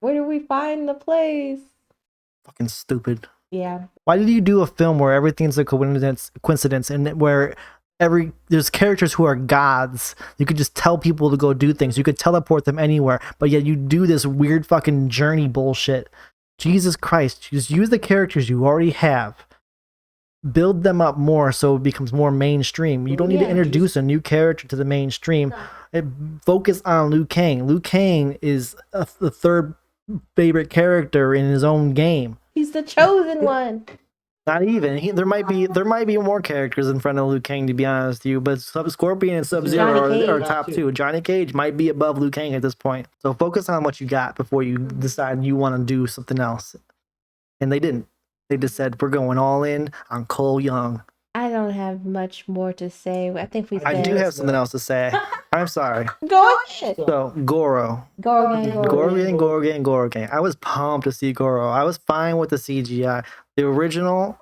where do we find the place? Fucking stupid. Yeah. Why did you do a film where everything's a coincidence and where there's characters who are gods? You could just tell people to go do things. You could teleport them anywhere, but yet you do this weird fucking journey bullshit. Jesus Christ, just use the characters you already have. Build them up more so it becomes more mainstream. You don't need to introduce a new character to the mainstream. Focus on Liu Kang. Liu Kang is the third favorite character in his own game. He's the chosen one. Not even. There might be more characters in front of Liu Kang, to be honest with you, but Scorpion and Sub Zero are top two. Johnny Cage might be above Liu Kang at this point. So focus on what you got before you decide you want to do something else. And they didn't. They just said we're going all in on Cole Young. I don't have much more to say. I think we. I do have something else to say. I'm sorry. Go ahead. So Goro. Goro Gang. I was pumped to see Goro. I was fine with the CGI. The original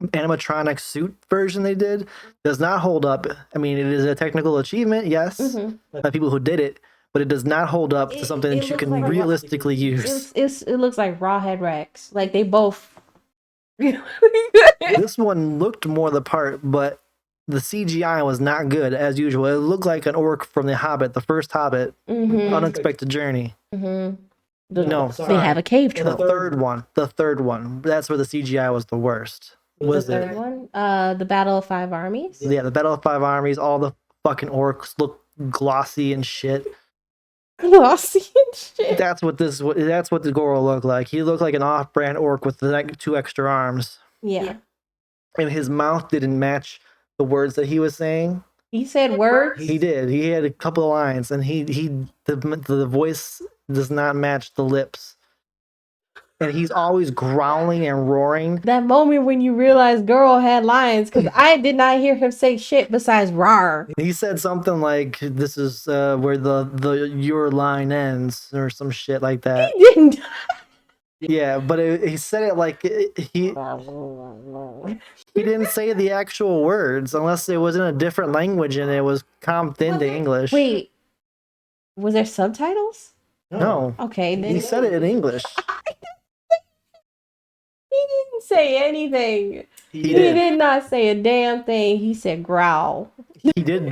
animatronic suit version they did does not hold up. I mean, it is a technical achievement, yes, by people who did it, but it does not hold up to something that you can realistically use. It looks like Rawhead Rex. Like they both. This one looked more the part, but the CGI was not good as usual. It looked like an orc from The Hobbit, the first Hobbit, Unexpected Journey. No, they have a cave troll. The third one. That's where the CGI was the worst. Was the third one? The Battle of Five Armies. Yeah, the Battle of Five Armies. All the fucking orcs look glossy and shit. Glossy and shit. That's what the Goro looked like. He looked like an off-brand orc with like 2 extra arms. Yeah. And his mouth didn't match the words that he was saying. He said words. He did. He had a couple of lines, and the voice does not match the lips. And he's always growling and roaring. That moment when you realize Goro had lines, because I did not hear him say shit besides "rar." He said something like, "This is where the your line ends," or some shit like that. He didn't. Yeah, but he said it like he didn't say the actual words unless it was in a different language and it was comped into English. Wait, was there subtitles? No. Okay, then he said it in English. He didn't say anything. He did not say a damn thing. He said growl. He did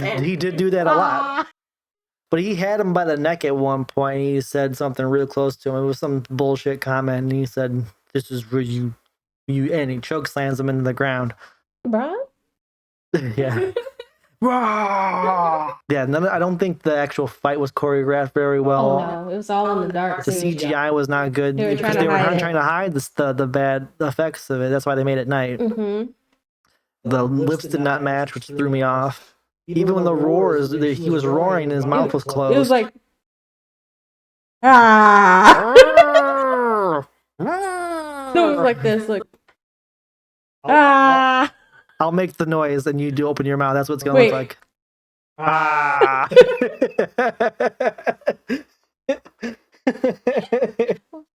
do that a lot. But he had him by the neck at one point. He said something real close to him. It was some bullshit comment, and he said, "This is where you," and he choke slams him into the ground. Bruh? Yeah. Yeah, I don't think the actual fight was choreographed very well. Oh no, it was all in the dark. The CGI was not good because they were trying to hide the bad effects of it. That's why they made it night. The lips did not match, which threw me off. Even when the roars, he was roaring and his mouth was closed. It was like, ah. No, it was like this, like, ah. I'll make the noise and you do open your mouth. That's what it's gonna look like. Ah.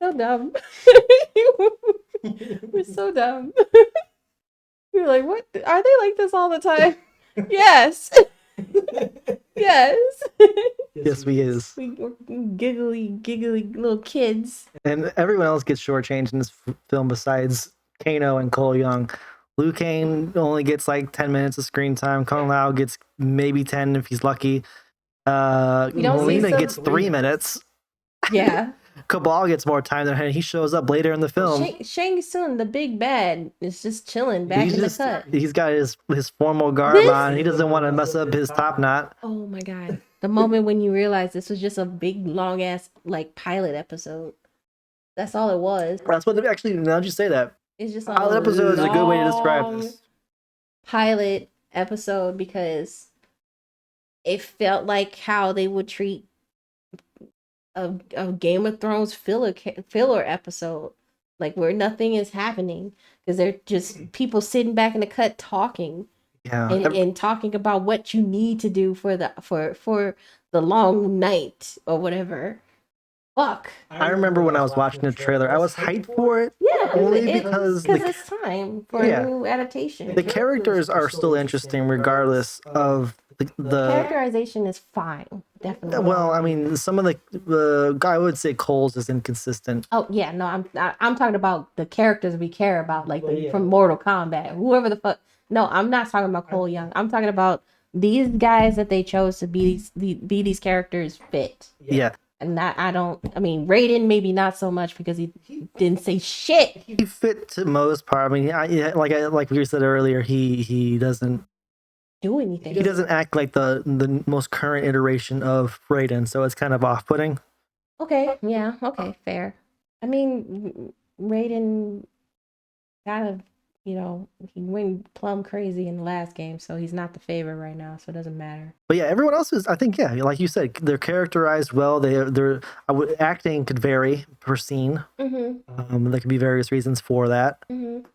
So dumb. We're so dumb. We're like, what? Are they like this all the time? Yes. Yes. Yes, we is. We're giggly little kids. And everyone else gets shortchanged in this film besides Kano and Cole Young. Liu Kang only gets like 10 minutes of screen time. Kung Lao gets maybe 10 if he's lucky. Melina gets 3 minutes. Yeah. Cabal gets more time than him. He shows up later in the film. Shang Tsung, the big bad, is just chilling back in the cut. He's got his formal garb on. He doesn't want to mess up his top knot. Oh my god. The moment when you realize this was just a big, long-ass, like, pilot episode. That's all it was. That's what actually, now that you say that. It's just a pilot episode is a good way to describe this. Pilot episode because it felt like how they would treat a Game of Thrones filler episode, like where nothing is happening because they're just people sitting back in the cut talking, and talking about what you need to do for the long night or whatever. Fuck. I remember when I was watching the trailer, I was hyped for it. Yeah, only because it's time for a new adaptation. The characters are still interesting regardless of the characterization is fine, definitely. Well, I mean, some of the I would say Cole's is inconsistent. Oh yeah, no, I'm talking about the characters we care about, like from Mortal Kombat, whoever the fuck. No, I'm not talking about Cole Young. I'm talking about these guys that they chose to be these characters fit. Yeah. And that I mean, Raiden maybe not so much because he didn't say shit. He fit to most part. I mean, like we said earlier, he doesn't do anything. He doesn't act like the most current iteration of Raiden, so it's kind of off-putting. Okay, yeah, okay, fair. I mean, Raiden kind of, he went plumb crazy in the last game, so he's not the favorite right now, so it doesn't matter. But yeah, everyone else is, I think, yeah, like you said, they're characterized well. They're acting could vary per scene. There could be various reasons for that. The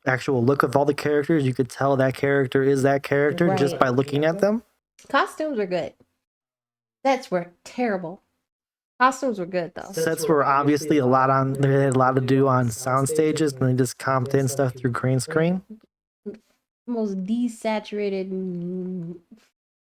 actual look of all the characters, you could tell that character is that character just by looking at them. Costumes are good. Sets were terrible. Costumes were good though. Sets were obviously they had a lot to do on sound stages, and they just comped in stuff through green screen. Most desaturated,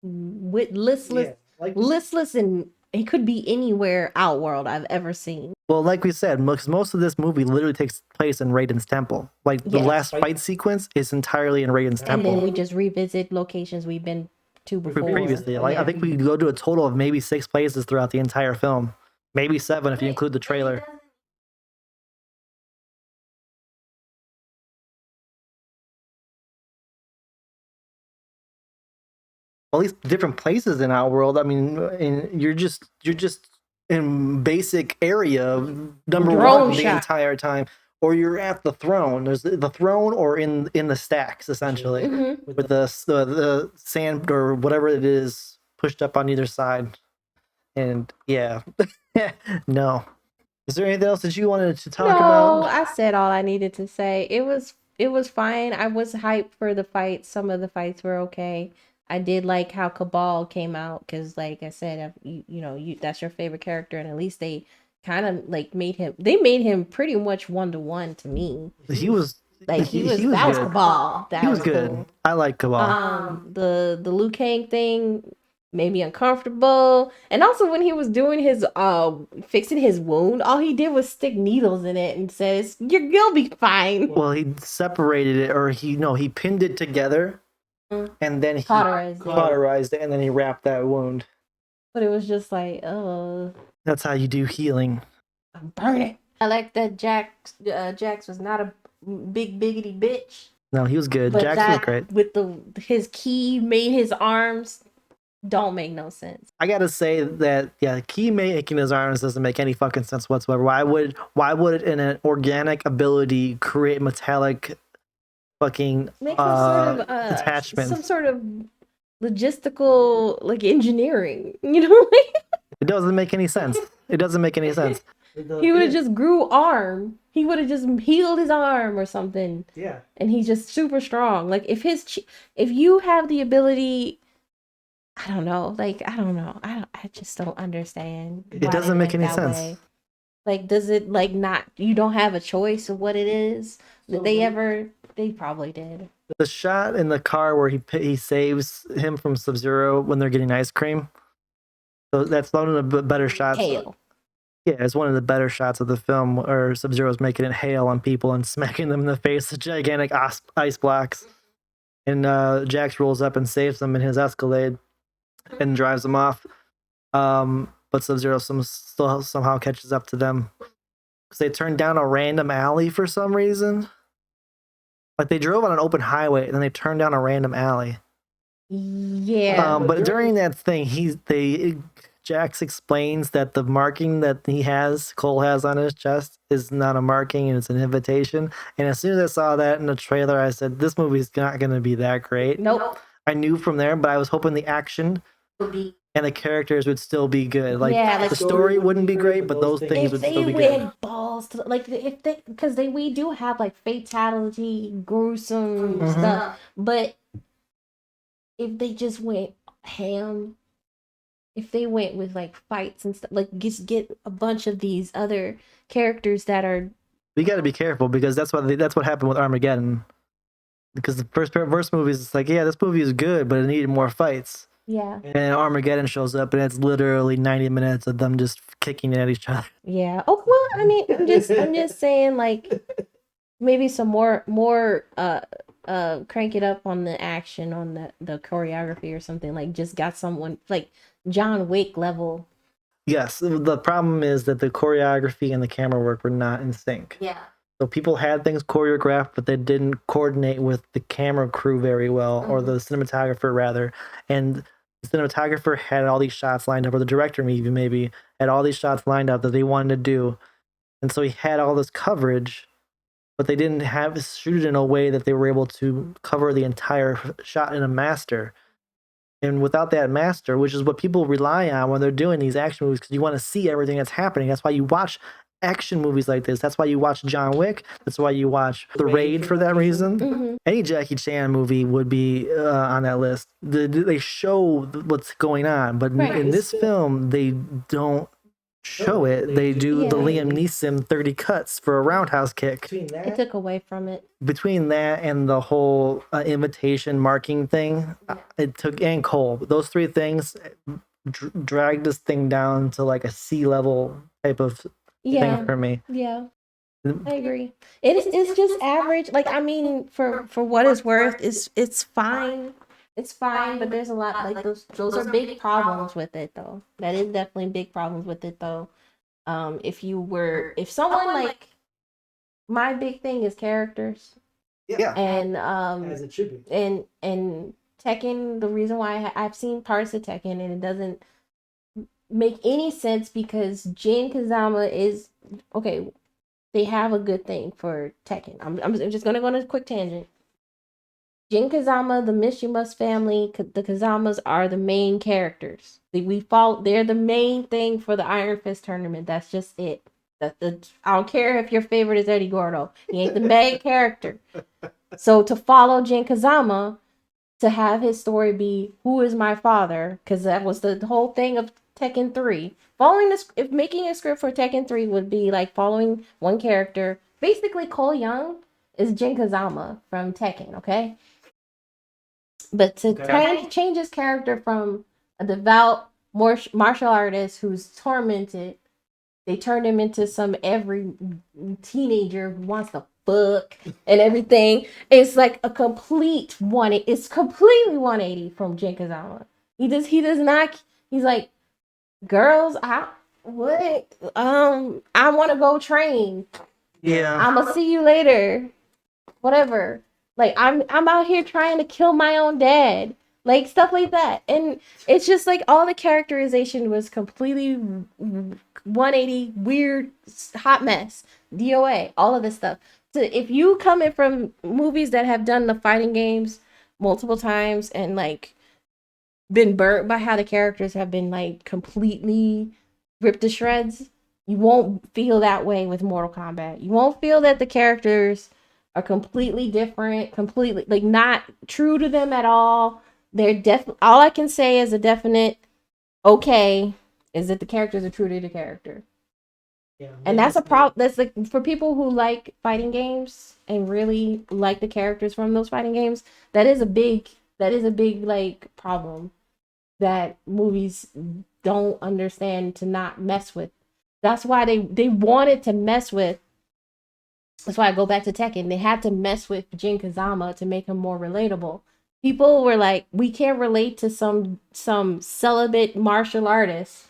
listless, and it could be anywhere Outworld I've ever seen. Well, like we said, most of this movie literally takes place in Raiden's temple. Like the last fight sequence is entirely in Raiden's temple. And then we just revisit locations we've been to before. Previously, I think we go to a total of maybe 6 places throughout the entire film, maybe 7 if you include the trailer. All these different places in Outworld. I mean, you're just in basic area number one the entire time, or you're at the throne. There's the throne, or in the stacks essentially, with the sand or whatever it is pushed up on either side. And yeah, no. Is there anything else that you wanted to talk about? No, I said all I needed to say. It was fine. I was hyped for the fights. Some of the fights were okay. I did like how Cabal came out because, like I said, that's your favorite character, and at least they kind of like made him pretty much 1-to-1 to me. He was that was Cabal. That was good. Cool. I like Cabal. The Liu Kang thing made me uncomfortable, and also when he was doing his fixing his wound, all he did was stick needles in it and says you'll be fine. Well, he separated it, or he pinned it together. And then he cauterized it, and then he wrapped that wound. But it was just like, oh. That's how you do healing. Burn it. I like that Jax was not a big biggity bitch. No, he was good. Jax was great. With his key made his arms don't make no sense. I gotta say that key making his arms doesn't make any fucking sense whatsoever. Why would an organic ability create metallic fucking attachments, some sort of logistical like engineering, it doesn't make any sense. He would have just grew arm. He would have just healed his arm or something. Yeah. And he's just super strong. Like if you have the ability, I don't know. I just don't understand. It doesn't make any sense. Way. Like, does it like not? You don't have a choice of what it is. Did they ever? They probably did. The shot in the car where he saves him from Sub-Zero when they're getting ice cream. So that's one of the better shots. Hail. Yeah, it's one of the better shots of the film where Sub-Zero's making it hail on people and smacking them in the face with gigantic ice blocks. And Jax rolls up and saves them in his Escalade and drives them off. But Sub-Zero still somehow catches up to them because they turned down a random alley for some reason. Like they drove on an open highway and then they turned down a random alley. Yeah. But during that thing, Jax explains that the marking that Cole has on his chest is not a marking and it's an invitation. And as soon as I saw that in the trailer, I said, this movie's not going to be that great. Nope. I knew from there, but I was hoping the action and the characters would still be good. Like the story wouldn't be great, but those things would still be good. If they went balls to because we do have like fatality, gruesome stuff, but if they just went ham, if they went with like fights and stuff, like just get a bunch of these other characters that are. We got to be careful because that's what happened with Armageddon. Because the first movie is like, yeah, this movie is good, but it needed more fights. Yeah. And Armageddon shows up, and it's literally 90 minutes of them just kicking at each other. Yeah. Oh well, I mean, I'm just saying, like, maybe some more crank it up on the action, on the choreography or something. Like, just got someone like John Wick level. Yes. The problem is that the choreography and the camera work were not in sync. Yeah. So people had things choreographed, but they didn't coordinate with the camera crew very well, or the cinematographer rather. And the cinematographer had all these shots lined up, or the director maybe had all these shots lined up that they wanted to do. and so he had all this coverage, but they didn't have shoot it in a way that they were able to cover the entire shot in a master. And without that master, which is what people rely on when they're doing these action movies, because you want to see everything that's happening. That's why you watch action movies like this. That's why you watch John Wick. That's why you watch The Raid for that reason. Mhm. Any Jackie Chan movie would be on that list. They show what's going on, but Right. in this film, they don't show it. They do the Yeah. Liam Neeson 30 cuts for a roundhouse kick. It took away from it. Between that and the whole invitation marking thing, it took, and Cole, those three things dragged this thing down to like a sea level type of Yeah. thing for me. Yeah. I agree. It's just average. Like, I mean, for what it's worth, it's fine. It's fine, but there's a lot, like, those are big problems with it though. That is definitely big problems with it though. If someone like, my big thing is characters. Yeah, And as it should be. and Tekken, the reason why I've seen parts of Tekken and it doesn't make any sense because Jin Kazama is okay. They have a good thing for Tekken. I'm just gonna go on a quick tangent. Jin Kazama, the Mishima family, the Kazamas are the main characters. They're the main thing for the Iron Fist tournament. That's just it. I don't care if your favorite is Eddie Gordo. He ain't the main character. So to follow Jin Kazama, to have his story be who is my father, because that was the whole thing of Tekken 3. Following this, if making a script for Tekken 3 would be like following one character. Basically, Cole Young is Jin Kazama from Tekken, okay? But to change his character from a devout martial artist who's tormented, they turned him into some every teenager who wants to fuck and everything. It's like a complete it's completely 180 from Jin Kazama. He does not, he's like, girls, I want to go train. Yeah. I'm gonna see you later. Whatever. Like, I'm out here trying to kill my own dad. Like, stuff like that. And it's just like all the characterization was completely 180, weird, hot mess. DOA, all of this stuff. So if you come in from movies that have done the fighting games multiple times and like been burnt by how the characters have been like completely ripped to shreds, you won't feel that way with Mortal Kombat. You won't feel that the characters are completely different, completely like not true to them at all. They're all I can say is a definite okay is that the characters are true to the character. Yeah, and that's a problem. That's like for people who like fighting games and really like the characters from those fighting games. That is a big like problem that movies don't understand to not mess with. That's why they wanted to mess with. That's why I go back to Tekken. They had to mess with Jin Kazama to make him more relatable. People were like, we can't relate to some celibate martial artist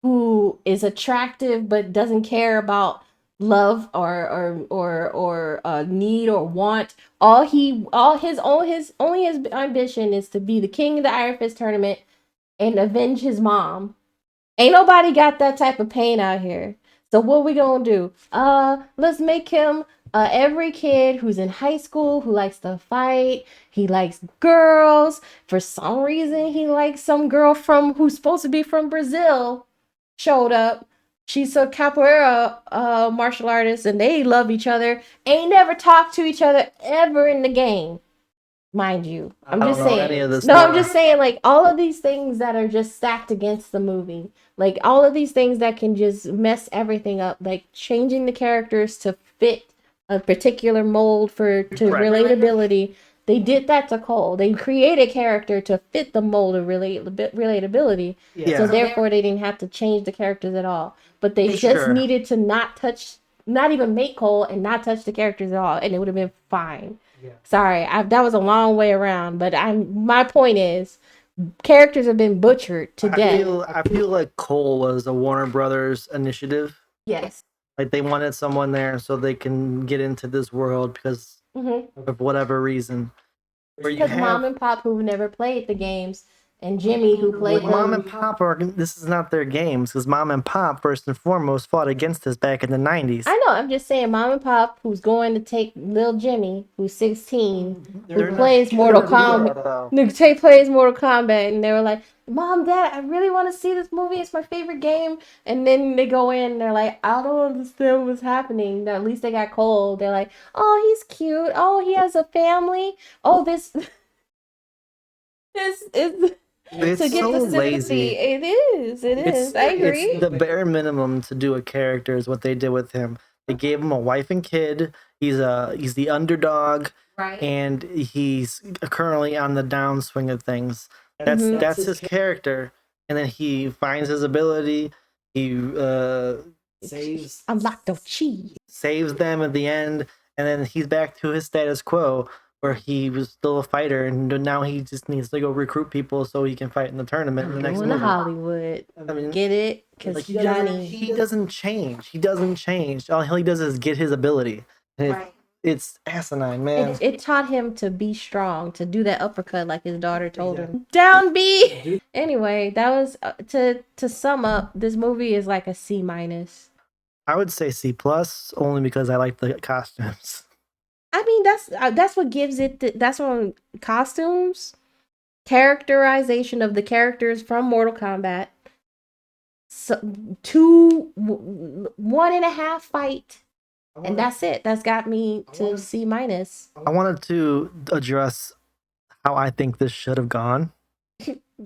who is attractive but doesn't care about love or need or want. His ambition is to be the king of the Iron Fist tournament and avenge his mom. Ain't nobody got that type of pain out here. So what we gonna do? Let's make him every kid who's in high school who likes to fight. He likes girls. For some reason, he likes some girl who's supposed to be from Brazil. Showed up. She's a capoeira martial artist, and they love each other. Ain't never talked to each other ever in the game, mind you. I'm just saying, like, all of these things that are just stacked against the movie, like all of these things that can just mess everything up, like changing the characters to fit a particular mold to relatability. They did that to Cole. They created a character to fit the mold of relatability. Yeah. So therefore, they didn't have to change the characters at all. But they just needed to not even make Cole and not touch the characters at all, and it would have been fine. Yeah. Sorry, that was a long way around, but my point is, characters have been butchered to death. I feel like Cole was a Warner Brothers initiative. Yes. Like they wanted someone there so they can get into this world because of whatever reason. Because mom and pop who never played the games and Jimmy, who played Mom them. and Pop are, this is not their games, because Mom and Pop, first and foremost, fought against us back in the 90s. I know, I'm just saying, Mom and Pop, who's going to take Lil Jimmy, who's 16, who plays Mortal Kombat. Plays Mortal Kombat, and they were like, Mom, Dad, I really want to see this movie. It's my favorite game. And then they go in and they're like, I don't understand what's happening. At least they got cold. They're like, oh, he's cute. Oh, he has a family. Oh, this is It's to get so the sympathy. lazy. It is. I agree. It's the bare minimum to do a character is what they did with him. They gave him a wife and kid. He's the underdog, Right. and he's currently on the downswing of things. That's his character, and then he finds his ability. He Unlock the chi. saves them at the end, and then he's back to his status quo, where he was still a fighter, and now he just needs to go recruit people so he can fight in the tournament in the next Going to movie. Hollywood. I mean, Get it? Because like, Johnny. he doesn't change. He doesn't change. All he does is get his ability. And it's asinine, man. It taught him to be strong, to do that uppercut like his daughter told him. Down B. Anyway, that was to sum up. This movie is like a C minus. I would say C plus, only because I like the costumes. I mean, that's what gives it. That's what costumes, characterization of the characters from Mortal Kombat. So 1.5 fight. And that's it. That's got me to C minus. I wanted to address how I think this should have gone.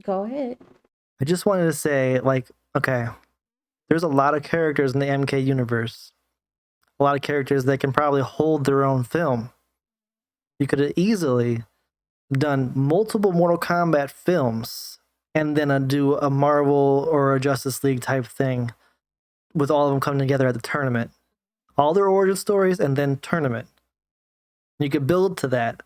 Go ahead. I just wanted to say, like, okay, there's a lot of characters in the MK universe. A lot of characters that can probably hold their own film. You could have easily done multiple Mortal Kombat films and then do a Marvel or a Justice League type thing with all of them coming together at the tournament. All their origin stories and then tournament. You could build to that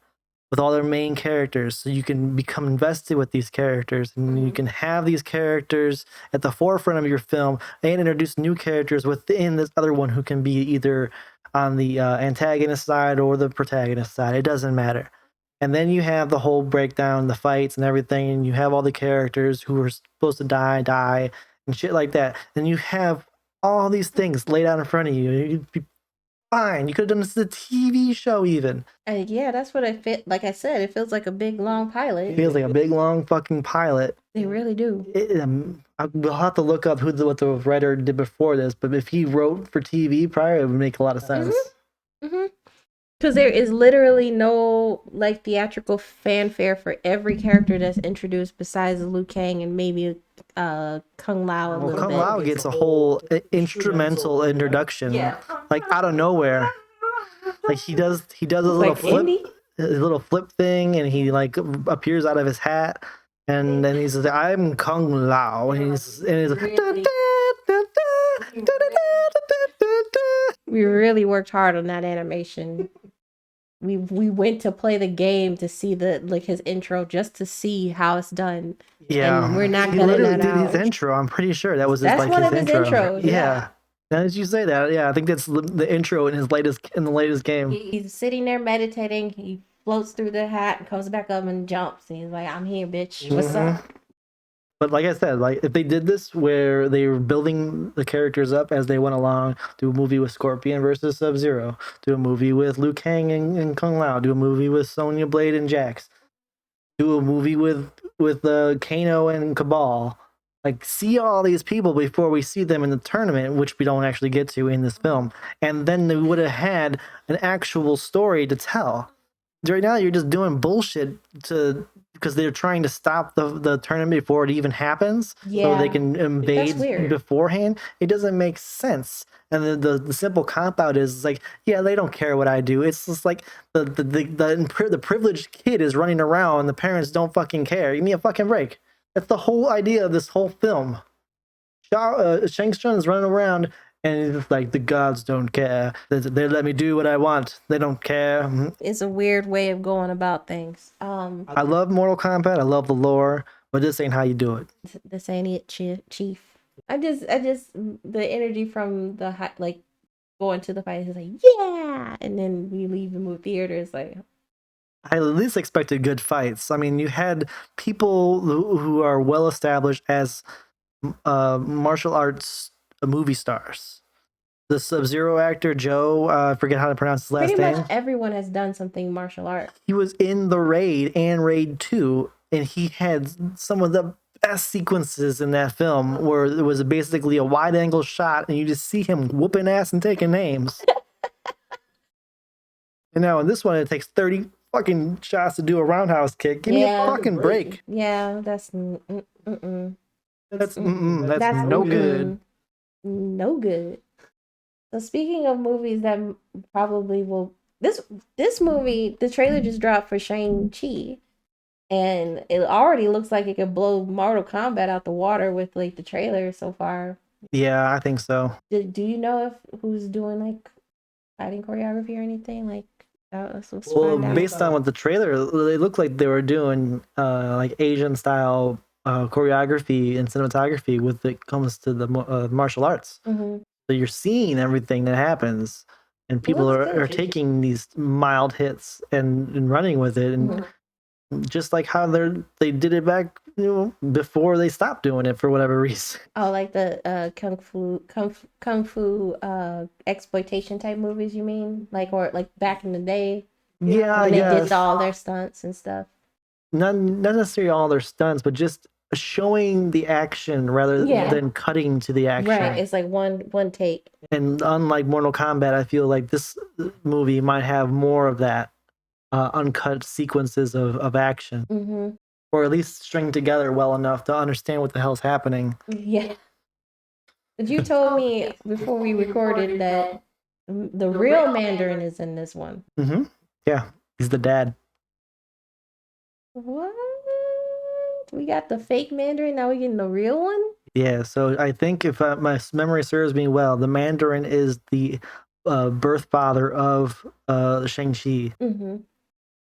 with all their main characters, so you can become invested with these characters, and you can have these characters at the forefront of your film and introduce new characters within this other one who can be either on the antagonist side or the protagonist side. It doesn't matter. And then you have the whole breakdown, the fights and everything, and you have all the characters who are supposed to die, and shit like that. And you have all these things laid out in front of you. You'd be fine. You could have done this as a TV show, even. Yeah, that's what I fit. Like I said, it feels like a big long pilot. It feels like a big long fucking pilot. They really do. We'll have to look up what the writer did before this, but if he wrote for TV prior, it would make a lot of sense. Because there is literally no like theatrical fanfare for every character that's introduced besides Liu Kang and maybe Kung Lao a little Kung bit. Lao gets a whole instrumental introduction, like out of nowhere. Like he does a little flip thing, and he like appears out of his hat, and then he says, "I'm Kung Lao," and he's like, we really worked hard on that animation. We went to play the game to see his intro, just to see how it's done. Yeah, and we're not he cutting literally that did out. his intro. I'm pretty sure that was That's one his of his intro. intros. Yeah. Now that you say that, yeah, I think that's the intro in the latest game. He's sitting there meditating. He floats through the hat and comes back up and jumps. And he's like, "I'm here, bitch. What's up?" But like I said, like if they did this where they were building the characters up as they went along, do a movie with Scorpion versus Sub-Zero, do a movie with Liu Kang and Kung Lao, do a movie with Sonya Blade and Jax, do a movie with Kano and Cabal. Like, see all these people before we see them in the tournament, which we don't actually get to in this film. And then they would have had an actual story to tell. Right now, you're just doing bullshit because they're trying to stop the tournament before it even happens, so they can invade beforehand. It doesn't make sense. And the simple cop out is like, yeah, they don't care what I do. It's just like the privileged kid is running around, and the parents don't fucking care. Give me a fucking break. That's the whole idea of this whole film. Shang-Chi is running around, and it's like, the gods don't care. They let me do what I want. They don't care. It's a weird way of going about things. I love Mortal Kombat. I love the lore, but this ain't how you do it. This ain't it, Chief. I just the energy from the like going to the fight is like, yeah, and then we leave the movie theater is like, I at least expected good fights. I mean, you had people who are well established as martial arts movie stars. The Sub-Zero actor Joe, I forget how to pronounce his last Pretty name. much everyone has done something martial art. He was in the Raid and Raid 2, and he had some of the best sequences in that film where it was basically a wide angle shot and you just see him whooping ass and taking names. And now in this one, it takes 30 fucking shots to do a roundhouse kick. Give me a fucking break. Yeah, that's That's no good. No good. So speaking of movies that probably will this movie, the trailer just dropped for Shang-Chi, and it already looks like it could blow Mortal Kombat out the water with like the trailer so far. Yeah, I think so. Do you know if who's doing like fighting choreography or anything like? Let's Well, find out. based on what the trailer, they looked like they were doing like Asian style choreography and cinematography with it comes to the martial arts. Mm-hmm. So you're seeing everything that happens, and people are taking these mild hits and running with it, and just like how they did it back, before they stopped doing it for whatever reason. Oh, like the kung fu exploitation type movies, you mean? Like or like back in the day? Yeah, when I they guess. did all their stunts and stuff. Not necessarily all their stunts, but just showing the action rather than cutting to the action. Right, it's like one take. And unlike Mortal Kombat, I feel like this movie might have more of that uncut sequences of action, or at least string together well enough to understand what the hell's happening. Yeah. But you told me before we recorded that the real Mandarin is in this one. Mm-hmm. Yeah, he's the dad. What? We got the fake Mandarin, now we getting the real one? Yeah, so I think if my memory serves me well, the Mandarin is the birth father of Shang-Chi.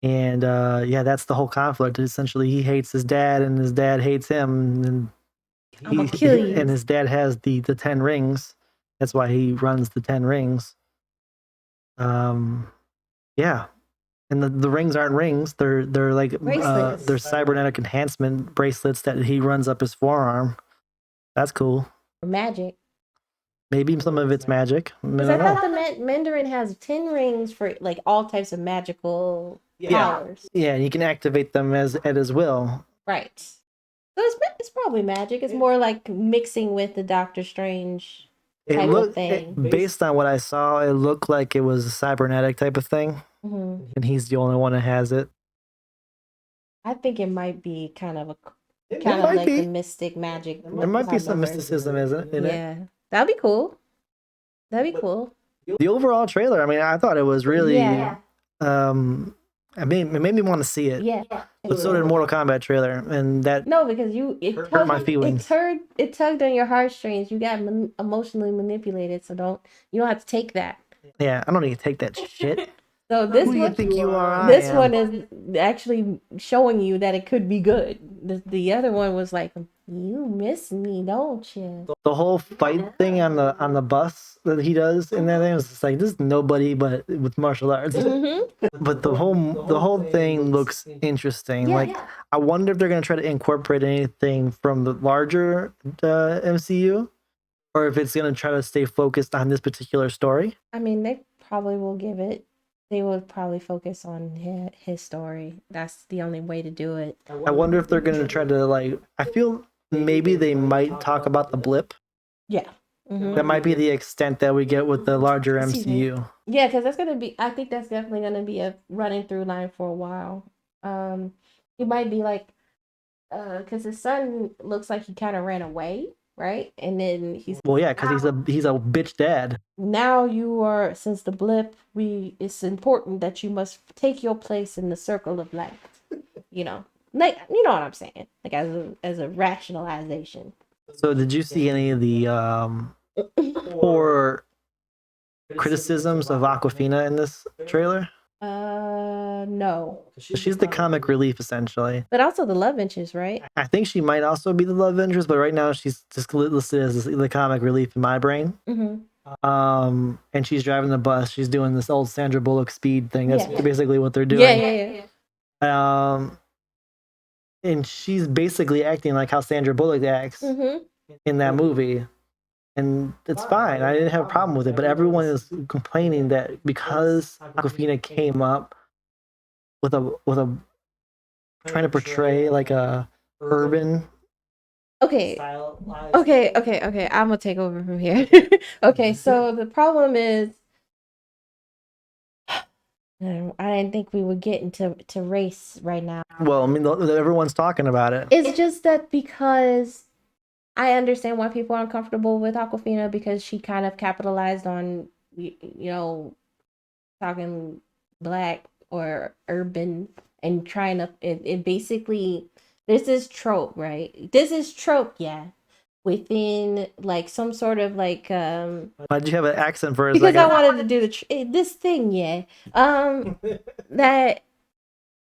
And yeah, that's the whole conflict. Essentially, he hates his dad, and his dad hates him, and I'll kill you. And his dad has the 10 rings. That's why he runs the 10 rings. Yeah, and the rings aren't rings. They're like they're cybernetic enhancement bracelets that he runs up his forearm. That's cool. Magic. Maybe some of it's magic. Because I thought the Mandarin has 10 rings for like all types of magical powers. Yeah, and you can activate them at his will. Right. So it's probably magic. It's more like mixing with the Doctor Strange type of thing. Based on what I saw, it looked like it was a cybernetic type of thing. And he's the only one that has it. I think it might be kind of like the mystic magic. There might be some mysticism in it. Yeah. That'd be cool. That'd be cool. The overall trailer, I mean, I thought it was really I mean, it made me want to see it. Yeah. But so did Mortal Kombat trailer, and that because it hurt my feelings. It tugged on your heartstrings. You got emotionally manipulated, so you don't have to take that. Yeah, I don't need to take that shit. So this Who do you think you are? This one is actually showing you that it could be good. The other one was like, you miss me, don't you? The whole fight thing on the bus that he does in that thing was just like, this is nobody but with martial arts. But the whole thing looks interesting. Yeah, like I wonder if they're gonna try to incorporate anything from the larger MCU, or if it's gonna try to stay focused on this particular story. I mean, they probably will give it. They will probably focus on his story. That's the only way to do it. I wonder if they're gonna try to I feel maybe they might talk about the blip. Yeah. That might be the extent that we get with the larger MCU. Yeah, because that's gonna be. I think that's definitely gonna be a running through line for a while. It might be like, because his son looks like he kind of ran away, right? And then because he's a bitch dad. Now you are, since the blip, it's important that you must take your place in the circle of life. Like you know what I'm saying, like as a rationalization. So did you see any of the poor criticisms of Awkwafina in this trailer? No. She's the comic relief essentially, but also the love interest, right? I think she might also be the love interest, but right now she's just listed as the comic relief in my brain. And she's driving the bus. She's doing this old Sandra Bullock speed thing. That's basically what they're doing. Yeah. Um, and she's basically acting like how Sandra Bullock acts in that movie. And it's fine. I didn't have a problem with it, but everyone is complaining that because Aquafina came up with a trying to portray like a urban. Okay. Okay. I'm gonna take over from here. Okay, so the problem is, I didn't think we would get into race right now. Well, I mean, everyone's talking about it. It's just that because I understand why people are uncomfortable with Aquafina because she kind of capitalized on, talking black or urban and trying to, it basically, this is trope, right? This is trope, yeah. Within like some sort of like Why'd you have an accent for a because second? I wanted to do this thing, yeah. That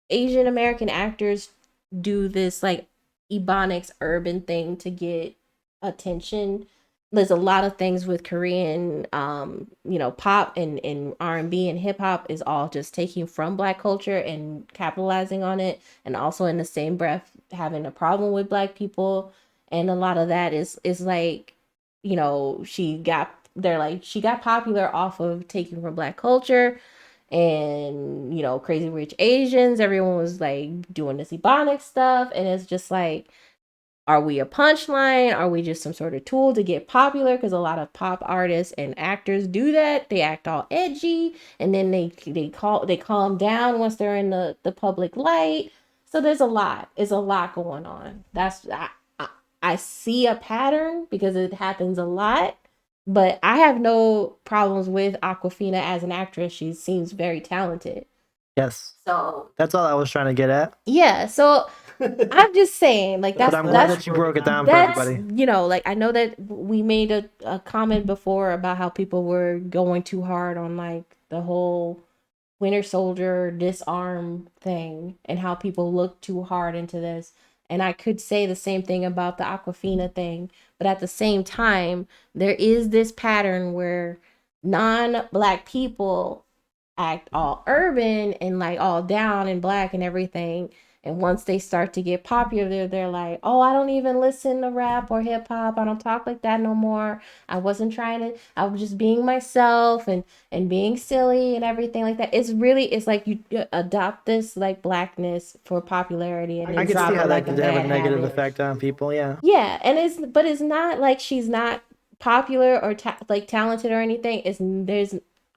Asian American actors do this like ebonics urban thing to get attention. There's a lot of things with Korean pop and R&B and hip hop is all just taking from black culture and capitalizing on it, and also in the same breath having a problem with black people. And a lot of that is like, she got popular off of taking from black culture. And Crazy Rich Asians, everyone was like doing this ebonic stuff, and it's just like, are we a punchline? Are we just some sort of tool to get popular? Because a lot of pop artists and actors do that. They act all edgy, and then they calm down once they're in the public light. So there's a lot. It's a lot going on. I see a pattern because it happens a lot. But I have no problems with Aquafina as an actress. She seems very talented. Yes. So that's all I was trying to get at. Yeah. So I'm just saying, like, But I'm glad that you broke it down for everybody. Like, I know that we made a comment before about how people were going too hard on like the whole Winter Soldier disarm thing and how people look too hard into this. And I could say the same thing about the Aquafina thing, but at the same time, there is this pattern where non-black people act all urban and like all down and black and everything. And once they start to get popular, they're like, oh, I don't even listen to rap or hip hop. I don't talk like that no more. I wasn't trying to, I was just being myself and being silly and everything like that. It's like you adopt this like blackness for popularity, and I can see how that could have a negative habit. effect on people. Yeah. Yeah, and it's not like she's not popular or like talented or anything.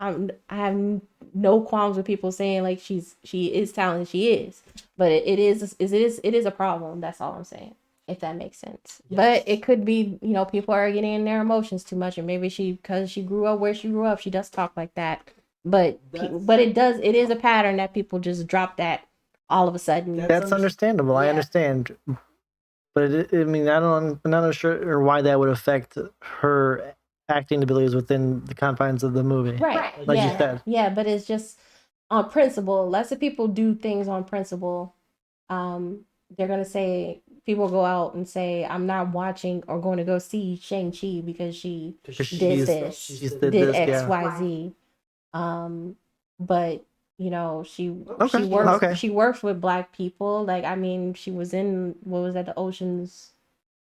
I have no qualms with people saying like she is talented. She is, but it is a problem. That's all I'm saying. If that makes sense. Yes. But it could be, people are getting in their emotions too much, and maybe because she grew up where she grew up, she does talk like that. But it is a pattern that people just drop that all of a sudden. That's understandable. Yeah. I understand. But I'm not sure why that would affect her acting abilities within the confines of the movie. Right. Like you said. Yeah, but it's just on principle. Lots of people do things on principle. They're going to say, people go out and say, I'm not watching or going to go see Shang-Chi because she did this, did X, Y, Z. But she works with black people. Like, I mean, she was in, what was that, the Ocean's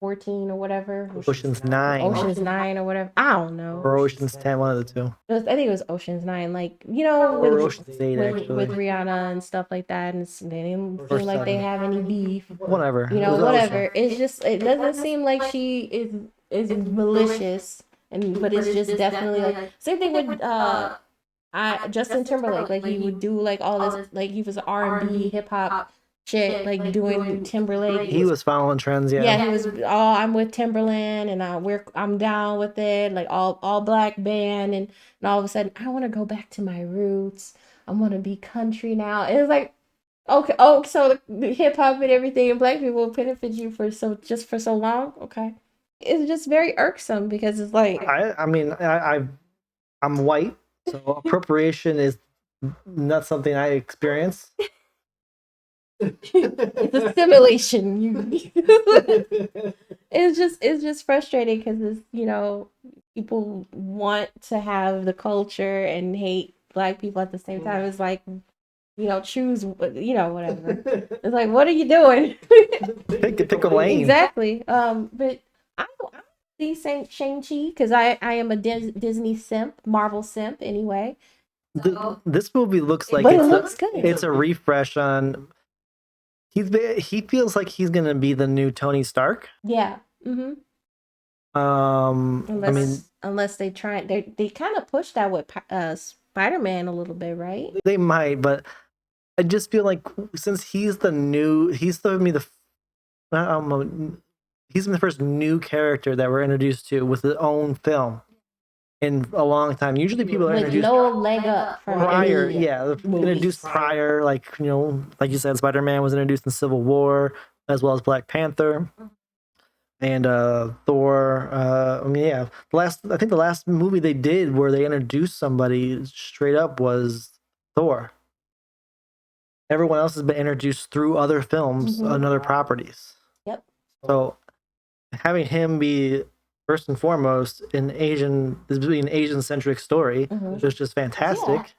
14 or whatever, Ocean's 9 or whatever, I don't know, or Ocean's 10, one of the two. I think it was Ocean's 9, like, or Ocean's 8 with Rihanna and stuff like that, and they didn't seem like they have any beef, whatever, whatever. It's just, it doesn't seem like she is malicious, but it's just definitely like same thing with Justin Timberlake. Like, he would do like all this, like he was R&B hip hop shit, like doing Timberlake. He was following trends, yeah. Yeah, he was. Oh, I'm with Timberland, and I'm down with it. Like all black band, and all of a sudden, I want to go back to my roots. I want to be country now. It was like, okay, oh, so the hip hop and everything, and black people benefit you for so long. Okay, it's just very irksome because it's like, I'm white, so appropriation is not something I experience. It's a simulation. It's just frustrating because it's, people want to have the culture and hate black people at the same time. It's like, choose, whatever. It's like, what are you doing? Pick a lane. Exactly. But I'm see Shang-Chi because I am a Disney simp, Marvel simp anyway. This movie looks like But it looks good. It's a refresh on. He feels like he's gonna be the new Tony Stark. Yeah. Unless they try, they kind of push that with Spider-Man a little bit, right? They might, but I just feel like since he's the first new character that we're introduced to with his own film in a long time. Usually people are With introduced no leg up from prior, any introduced prior, like like you said, Spider-Man was introduced in Civil War as well as Black Panther and Thor. I think the last movie they did where they introduced somebody straight up was Thor. Everyone else has been introduced through other films and other properties. Yep. So having him be first and foremost an Asian-centric story is just fantastic.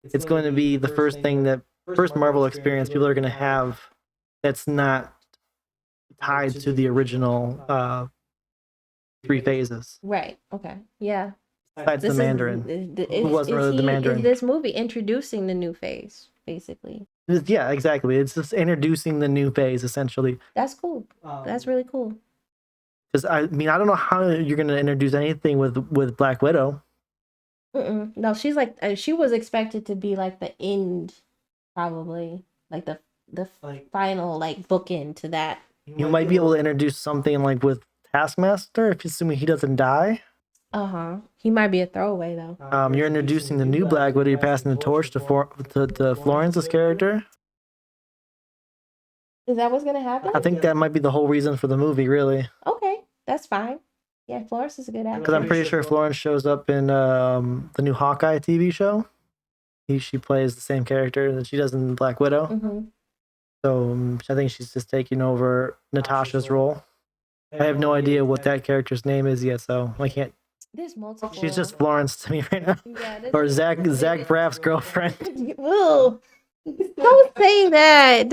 Yeah. It's going to be the first Marvel experience people are going to have that's not tied to the original 3 phases. Right. Okay. Yeah. Besides the Mandarin. Who was really the Mandarin? Is this movie introducing the new phase, basically? Yeah, exactly. It's just introducing the new phase, essentially. That's cool. That's really cool. Because I don't know how you're going to introduce anything with Black Widow. No, she's like she was expected to be like the end, probably like the final like bookend to that. You might be able to introduce something like with Taskmaster, if assuming he doesn't die. He might be a throwaway though. You're introducing the new Black Widow. You're passing the torch to Florence's character. Is that what's gonna happen? I think that might be the whole reason for the movie, really. Okay, that's fine. Yeah, Florence is a good actor. Because I'm pretty sure Florence shows up in the new Hawkeye TV show. She plays the same character that she does in Black Widow. So I think she's just taking over Natasha's role. I have no idea what that character's name is yet, so I can't. There's multiple. She's just Florence to me right now. Yeah, or Zach Braff's girlfriend. Ugh. Don't say that.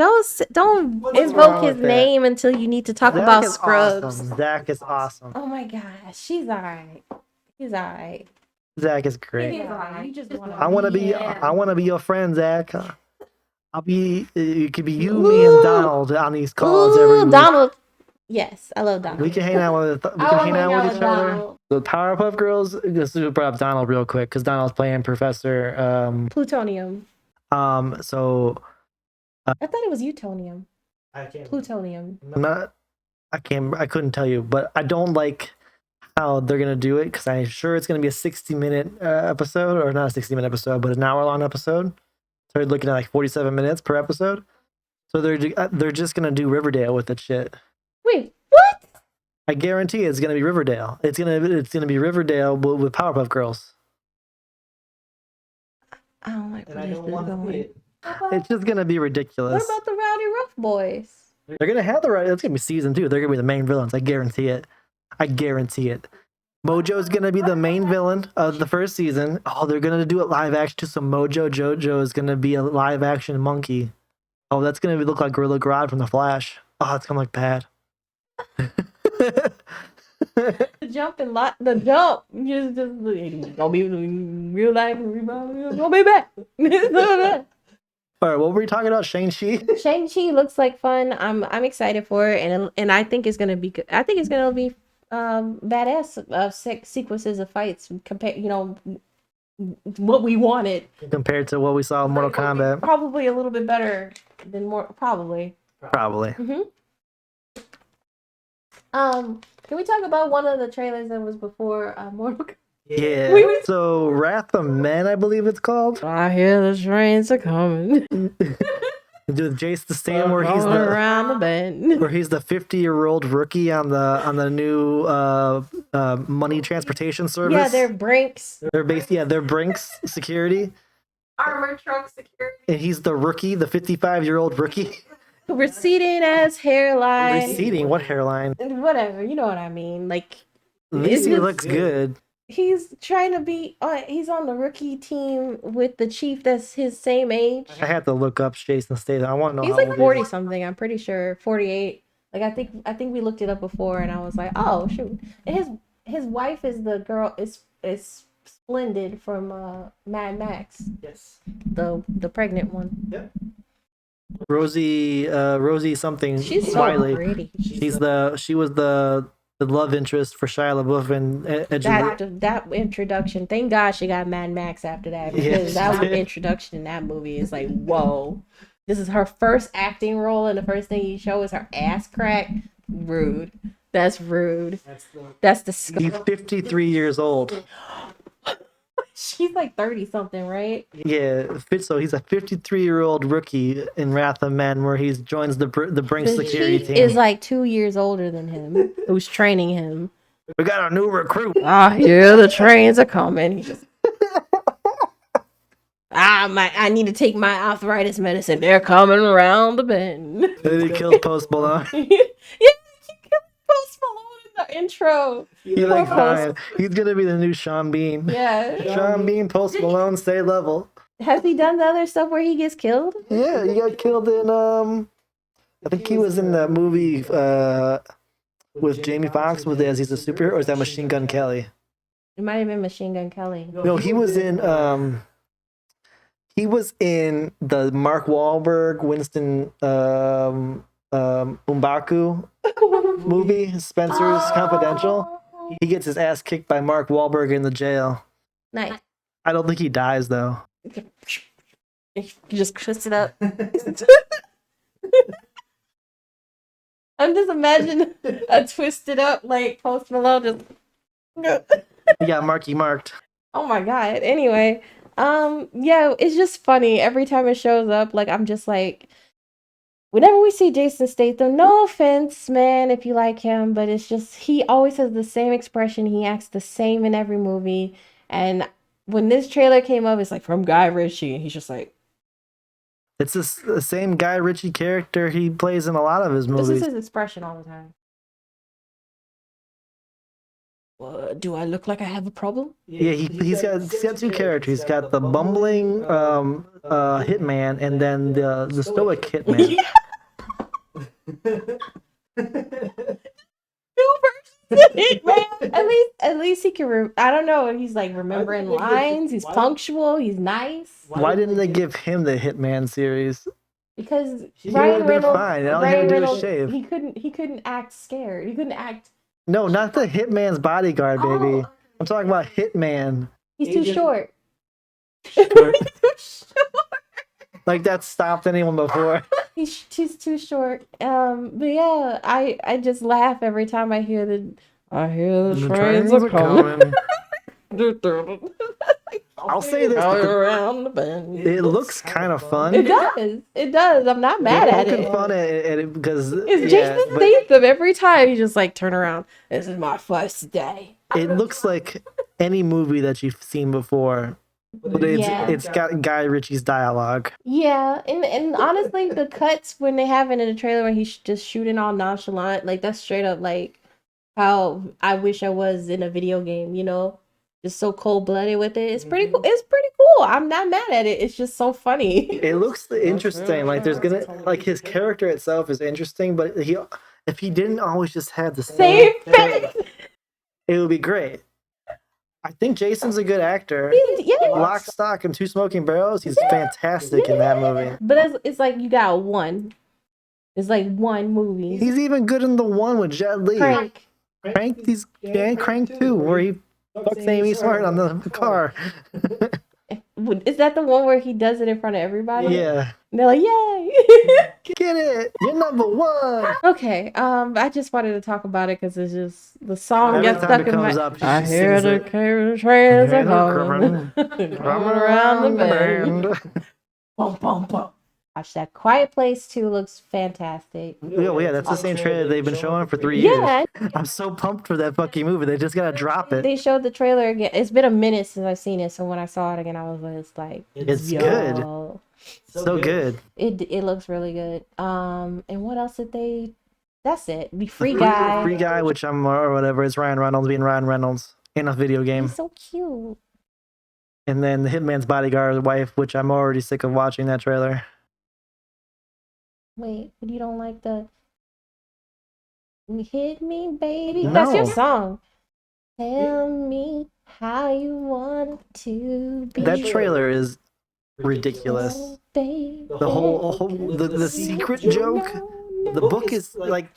Don't invoke his name until you need to talk about Scrubs. Awesome. Zach is awesome. Oh my gosh, she's alright. He's alright. Zach is great. He's alright. I want to be your friend, Zach. It could be you, me, and Donald on these calls every week. Donald. Yes, I love Donald. We can hang out with each other. The Powerpuff Girls. Just to bring up Donald real quick because Donald's playing Professor Plutonium. So I thought it was Utonium. Plutonium. I couldn't tell you, but I don't like how they're gonna do it because I'm sure it's gonna be a 60-minute episode, or not a 60-minute episode, but an hour-long episode. So they're looking at like 47 minutes per episode. So they're just gonna do Riverdale with that shit. Wait, what? I guarantee it's gonna be Riverdale. It's gonna be Riverdale with Powerpuff Girls. I don't like where this is going. It's just gonna be ridiculous. What about the Rowdy Rough Boys? They're gonna have it's gonna be season 2. They're gonna be the main villains. I guarantee it. Mojo's gonna be the main villain of the first season. Oh, they're gonna do it live action too. So Jojo is gonna be a live action monkey. Oh, that's gonna look like Gorilla Grodd from The Flash. Oh, it's gonna look bad. The jump. Just gonna be real life. Gonna be back. All right, what were we talking about? Shang-Chi? Shang-Chi looks like fun. I'm excited for it, and I think it's gonna be good. I think it's gonna be badass sequences of fights compared, what we wanted compared to what we saw in Mortal Kombat. Probably a little bit better than Probably. Can we talk about one of the trailers that was before Mortal Kombat? Yeah. So Wrath of Man, I believe it's called. I hear the trains are coming. With Jace the Stam, where he's around the bend, where he's the 50-year-old rookie on the new money transportation service. Yeah, they're Brinks. They're Brinks security. Armored truck security. And he's the rookie, the 55-year-old rookie. Receding as hairline. Receding? What hairline? Whatever, you know what I mean. Like, at least he looks good. He's trying to be. He's on the rookie team with the chief that's his same age. I have to look up Jason Statham. I want to know He's how like old 40 he is. something. I'm pretty sure 48. Like I think we looked it up before, and I was like, oh shoot. And his wife is the girl is Splendid from Mad Max. Yes. The pregnant one. Yep. Rosie something. She's so Wiley. pretty. She was the love interest for Shia LaBeouf and That introduction. Thank God she got Mad Max after that, because that introduction in that movie is like, whoa. This is her first acting role, and the first thing you show is her ass crack. Rude. That's rude. That's disgusting. He's 53 years old. She's like 30 something, right? Yeah, so he's a 53-year-old rookie in Wrath of Man, where he joins the Brink security team. Is like 2 years older than him, who's training him. We got a new recruit. I hear the trains are coming. He just I need to take my arthritis medicine. They're coming around the bend. And then he killed Post Malone. Yeah, he killed Post Malone in the intro. He's like, fine. He's gonna be the new Sean Bean. Yeah. Sean Bean, Post Malone, stay level. Has he done the other stuff where he gets killed? Yeah, he got killed in I think he was in that movie with Jamie Foxx with as he's a superhero, or is that Machine Gun Kelly? It might have been Machine Gun Kelly. No, he was in the Mark Wahlberg, Winston Umbaku movie, Spencer's Confidential. He gets his ass kicked by Mark Wahlberg in the jail. Nice. I don't think he dies though. You just twist it up. I'm just imagining a twisted up like Post Malone just. Yeah, Marky marked. Oh my god. Anyway, yeah, it's just funny every time it shows up. Like, I'm just like, whenever we see Jason Statham, no offense, man, if you like him, but it's just he always has the same expression. He acts the same in every movie. And when this trailer came up, it's like from Guy Ritchie, and he's just like, it's the same Guy Ritchie character he plays in a lot of his movies. this is his expression all the time. Do I look like I have a problem? Yeah, he's got two characters. He's got the bumbling hitman, and then the stoic hitman. At least he can. I don't know. He's like remembering lines. He's punctual. He's nice. Why didn't they give him the Hitman series? Because Ryan Reynolds, fine. All he had to do was shave. He couldn't act scared. He couldn't act. No, not the Hitman's Bodyguard, baby. I'm talking about Hitman. He's too short. Like that stopped anyone before. He's too short. But yeah, I just laugh every time I hear the trains are coming. I'll say this: around the bend. It looks kind of fun. It does. It does. I'm not mad at it. Fun at it because it's Jason Statham every time. He just like turn around. This is my first day. It looks like any movie that you've seen before. But it's got Guy Ritchie's dialogue. Yeah, and honestly, the cuts when they have it in the trailer when he's just shooting all nonchalant, like that's straight up like how I wish I was in a video game, you know? Just so cold-blooded with it. It's pretty cool. It's pretty cool. I'm not mad at it. It's just so funny. It looks interesting. Like there's like his character itself is interesting, but if he didn't always just have the same face, it would be great. I think Jason's a good actor. Lock, Stock, and Two Smoking Barrels. He's fantastic in that movie. But it's like you got one. It's like one movie. He's even good in the one with Jet Li. Crank. Crank 2, where he fucks Amy Smart on the car. Is that the one where he does it in front of everybody? Yeah. And they're like, yay! Get it! You're number one! Okay, I just wanted to talk about it because it's just, the song gets stuck in my... I hear the trains are coming around the bend. Boom, boom, boom. Watch that. Quiet Place 2 looks fantastic. Yeah, that's the same trailer they've been showing for 3 years. Yeah. I'm so pumped for that fucking movie. They just gotta drop it. They showed the trailer again. It's been a minute since I've seen it, so when I saw it again, I was just like, it's good. So good. It looks really good. And what else did they... That's it. The Free Guy. Free Guy, which or whatever, it's Ryan Reynolds being Ryan Reynolds. in a video game. He's so cute. And then the Hitman's Bodyguard wife, which I'm already sick of watching that trailer. Wait, but you don't like the "Hit Me, Baby"? No. That's your song. Tell me how you want to be. That trailer is ridiculous. Oh, baby. The whole the secret joke. The book is like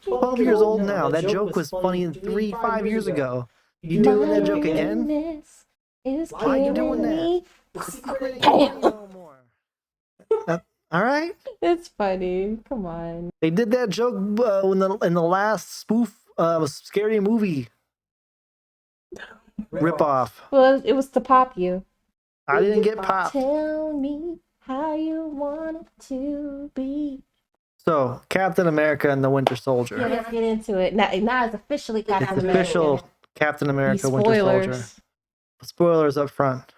12 years old now. That joke was funny 3-5 years ago. You doing that joke again? Why are you doing that? No more. All right. It's funny. Come on. They did that joke in the last spoof scary movie ripoff. Well, it was to pop you. I didn't get popped. Tell me how you want it to be. So, Captain America and the Winter Soldier. Yeah, let's get into it. Now it's officially Captain It's America. official Captain America These Winter spoilers. Soldier. Spoilers up front.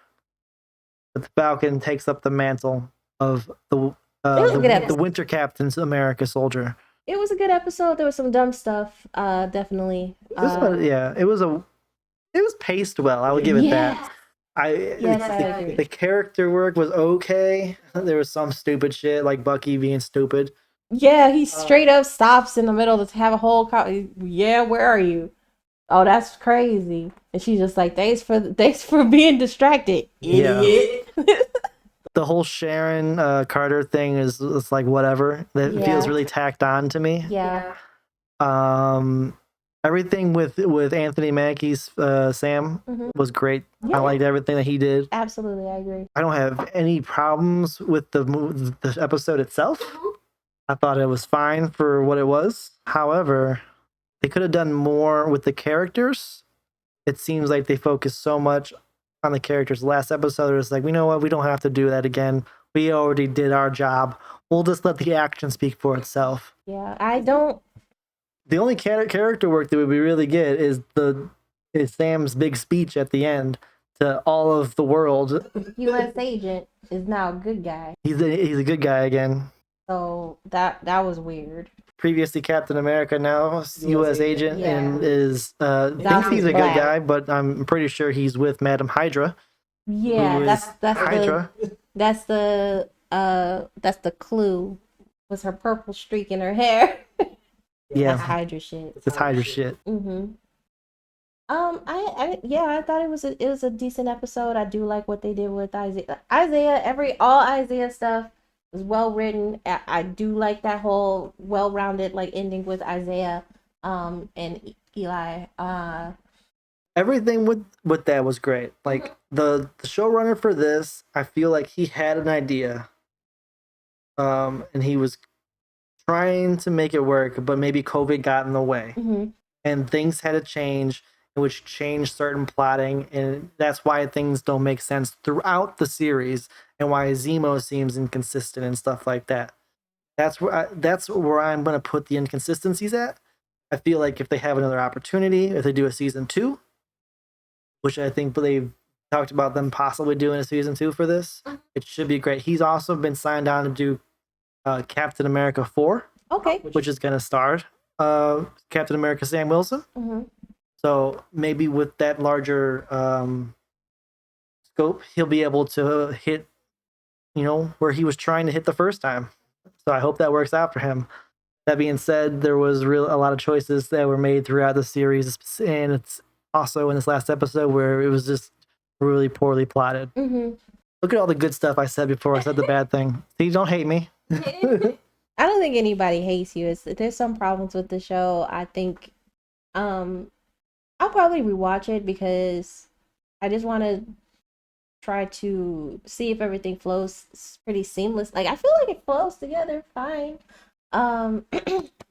But the Falcon takes up the mantle of the Winter Captain's America Soldier. It was a good episode. There was some dumb stuff, definitely. It was paced well. I would give it that. I agree. The character work was okay. There was some stupid shit like Bucky being stupid. Yeah, he straight up stops in the middle to have a whole yeah, where are you? Oh, that's crazy. And she's just like, thanks for being distracted, idiot. Yeah. The whole Sharon Carter thing is like whatever. That feels really tacked on to me. Yeah. Everything with Anthony Mackie's Sam was great. Yeah. I liked everything that he did. Absolutely, I agree. I don't have any problems with the episode itself. I thought it was fine for what it was. However, they could have done more with the characters. It seems like they focused so much on the characters. Last episode, it's like, you know what? We don't have to do that again. We already did our job. We'll just let the action speak for itself. Yeah, I don't. The only character work that would be really good is Sam's big speech at the end to all of the world. U.S. agent is now a good guy. He's a good guy again. So that was weird. Previously Captain America, now U.S. agent, and is thinks he's a good guy, but I'm pretty sure he's with Madam Hydra. Yeah, that's Hydra. That's the clue. Was her purple streak in her hair? Yeah, that's Hydra shit. It's Hydra shit. I thought it was a decent episode. I do like what they did with Isaiah. All Isaiah stuff was well written. I do like that whole well-rounded like ending with Isaiah and Eli. Everything with that was great. Like the showrunner for this, I feel like he had an idea. And he was trying to make it work, but maybe COVID got in the way. And things had to change, which changed certain plotting, and that's why things don't make sense throughout the series, and why Zemo seems inconsistent and stuff like that. That's where I'm gonna put the inconsistencies at. I feel like if they have another opportunity, if they do a season 2, which I think they've talked about them possibly doing a season 2 for this, it should be great. He's also been signed on to do Captain America 4, which is gonna star Captain America Sam Wilson. So maybe with that larger scope, he'll be able to hit, where he was trying to hit the first time. So I hope that works out for him. That being said, there was a lot of choices that were made throughout the series, and it's also in this last episode where it was just really poorly plotted. Look at all the good stuff I said before I said the bad thing. See, don't hate me. I don't think anybody hates you. There's some problems with the show. I think I'll probably rewatch it because I just want to try to see if everything flows pretty seamless. Like I feel like it flows together fine.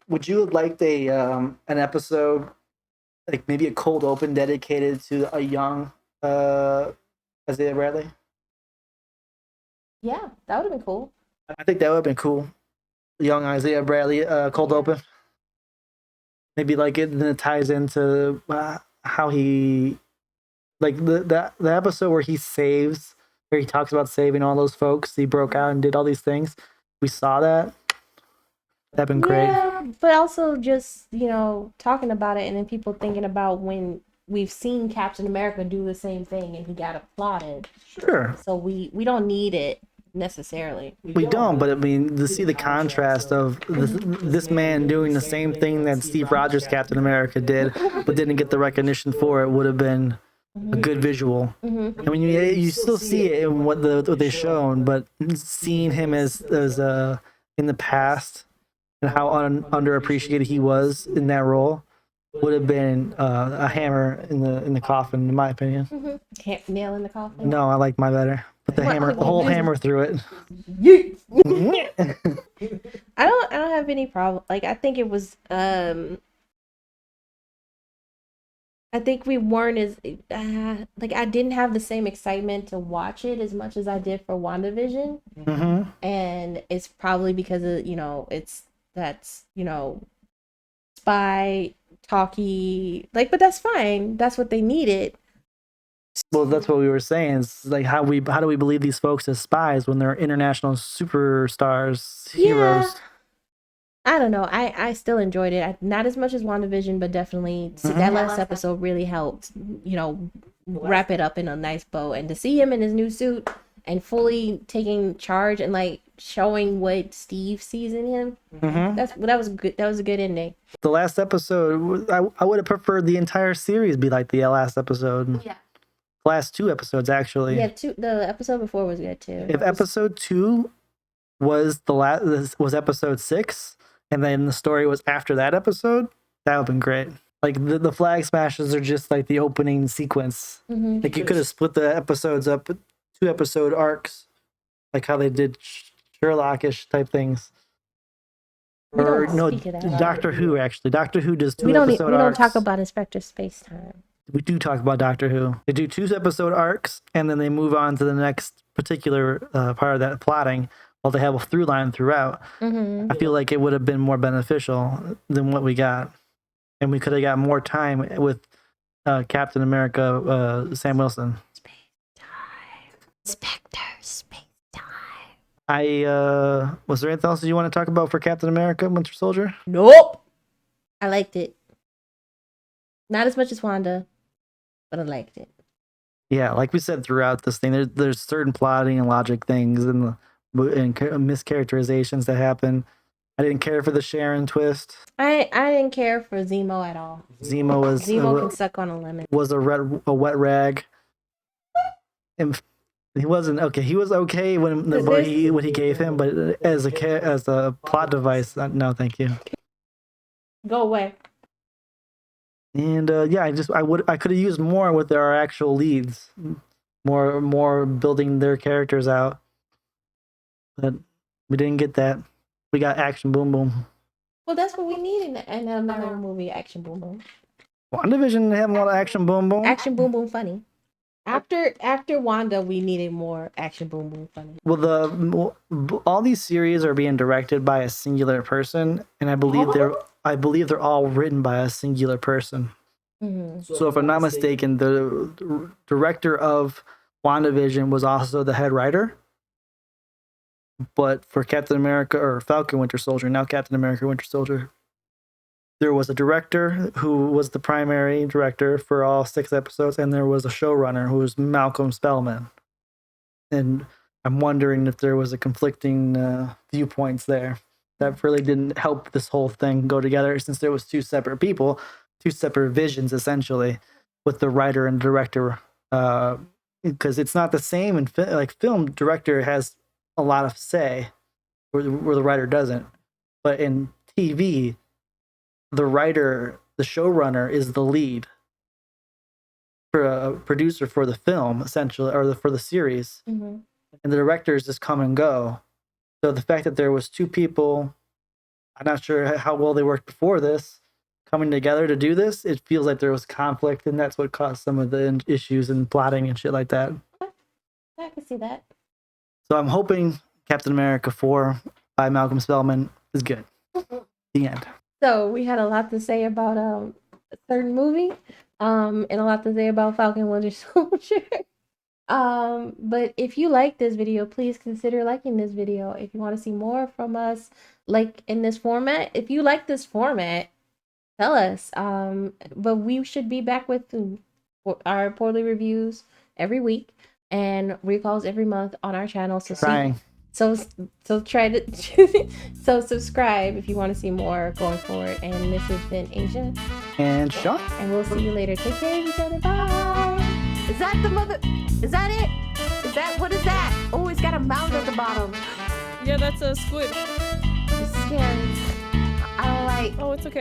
Would you like an episode, like maybe a cold open dedicated to a young Isaiah Bradley? Yeah, that would have been cool. I think that would have been cool. Young Isaiah Bradley cold open. Maybe like it ties into how he, like the episode where he talks about saving all those folks. He broke out and did all these things. We saw that. That'd been great. Yeah, but also just talking about it and then people thinking about when we've seen Captain America do the same thing and he got applauded. Sure. So we don't need it necessarily. We don't, but I mean, to see the contrast of this man doing the same thing that Steve Rogers Captain America did, but didn't get the recognition for it, would have been a good visual. I mean, you still see it in what they shown, but seeing him as in the past and how underappreciated he was in that role would have been a hammer in the coffin, in my opinion. Nail in the coffin. No, I like my better. Put the hammer, the whole hammer through it. I don't have any problem. Like, I think it was I think we weren't as like, I didn't have the same excitement to watch it as much as I did for WandaVision. And it's probably because of, that's spy talky, like, but that's fine. That's what they needed. Well, that's what we were saying. It's like, how do we believe these folks as spies when they're international superstars, heroes? I don't know. I still enjoyed it. Not as much as WandaVision, but definitely that last episode really helped, wrap it up in a nice bow. And to see him in his new suit and fully taking charge and like showing what Steve sees in him, that was good. That was a good ending. The last episode, I would have preferred the entire series be like the last episode. Yeah. Last 2 episodes, actually. Yeah, the episode before was good too. If episode 2 was was episode 6, and then the story was after that episode, that would have been great. Like, the flag smashes are just like the opening sequence. Like, you could have split the episodes up, 2 episode arcs, like how they did Sherlock-ish type things. Or no, Doctor Who, actually. Doctor Who does 2 episode arcs. We don't talk about Inspector Spacetime. We do talk about Doctor Who. They do 2 episode arcs, and then they move on to the next particular part of that plotting, while they have a through line throughout. I feel like it would have been more beneficial than what we got. And we could have got more time with Captain America, Sam Wilson. Spectre Spacetime. Was there anything else you want to talk about for Captain America, Winter Soldier? Nope. I liked it. Not as much as Wanda, but I liked it. Yeah, like we said throughout this thing, there's certain plotting and logic things and mischaracterizations that happen. I didn't care for the Sharon twist. I didn't care for Zemo at all. Zemo can suck on a lemon. Was a wet rag. And he wasn't okay. He was okay when he gave him, but as a plot device, no, thank you. Go away. And I could have used more with our actual leads, more building their characters out, but we didn't get that. We got action boom boom. Well, that's what we need in another movie. Action boom boom. WandaVision had a lot of action boom boom. Action boom boom funny. After Wanda, we needed more action boom boom funny. Well, all these series are being directed by a singular person, and I believe they're all written by a singular person. So if I'm not mistaken, the director of WandaVision was also the head writer. But for Captain America, or Falcon Winter Soldier, now Captain America Winter Soldier, there was a director who was the primary director for all 6 episodes, and there was a showrunner who was Malcolm Spellman. And I'm wondering if there was a conflicting viewpoints there that really didn't help this whole thing go together, since there was 2 separate people, 2 separate visions, essentially, with the writer and director. Because it's not the same in film. Director has a lot of say where the writer doesn't. But in TV, the writer, the showrunner, is the lead for a producer for the film, essentially, or for the series. And the directors just come and go. So the fact that there was 2 people, I'm not sure how well they worked before this, coming together to do this, it feels like there was conflict, and that's what caused some of the issues and plotting and shit like that. I can see that. So I'm hoping Captain America 4 by Malcolm Spellman is good. The end. So we had a lot to say about a certain movie, and a lot to say about Falcon Winter Soldier. But if you like this video, please consider liking this video. If you want to see more from us, like in this format, if you like this format, tell us. But we should be back with our poorly reviews every week and recalls every month on our channel. So Trying. try to so subscribe if you want to see more going forward. And this has been Asia And Sean. and we'll see you later. Take care of each other. Bye. Is that the mother? Is that it? Is that what is that? Oh, it's got a mouth at the bottom. Yeah, that's a squid. It's scary. I don't like. Oh, it's okay.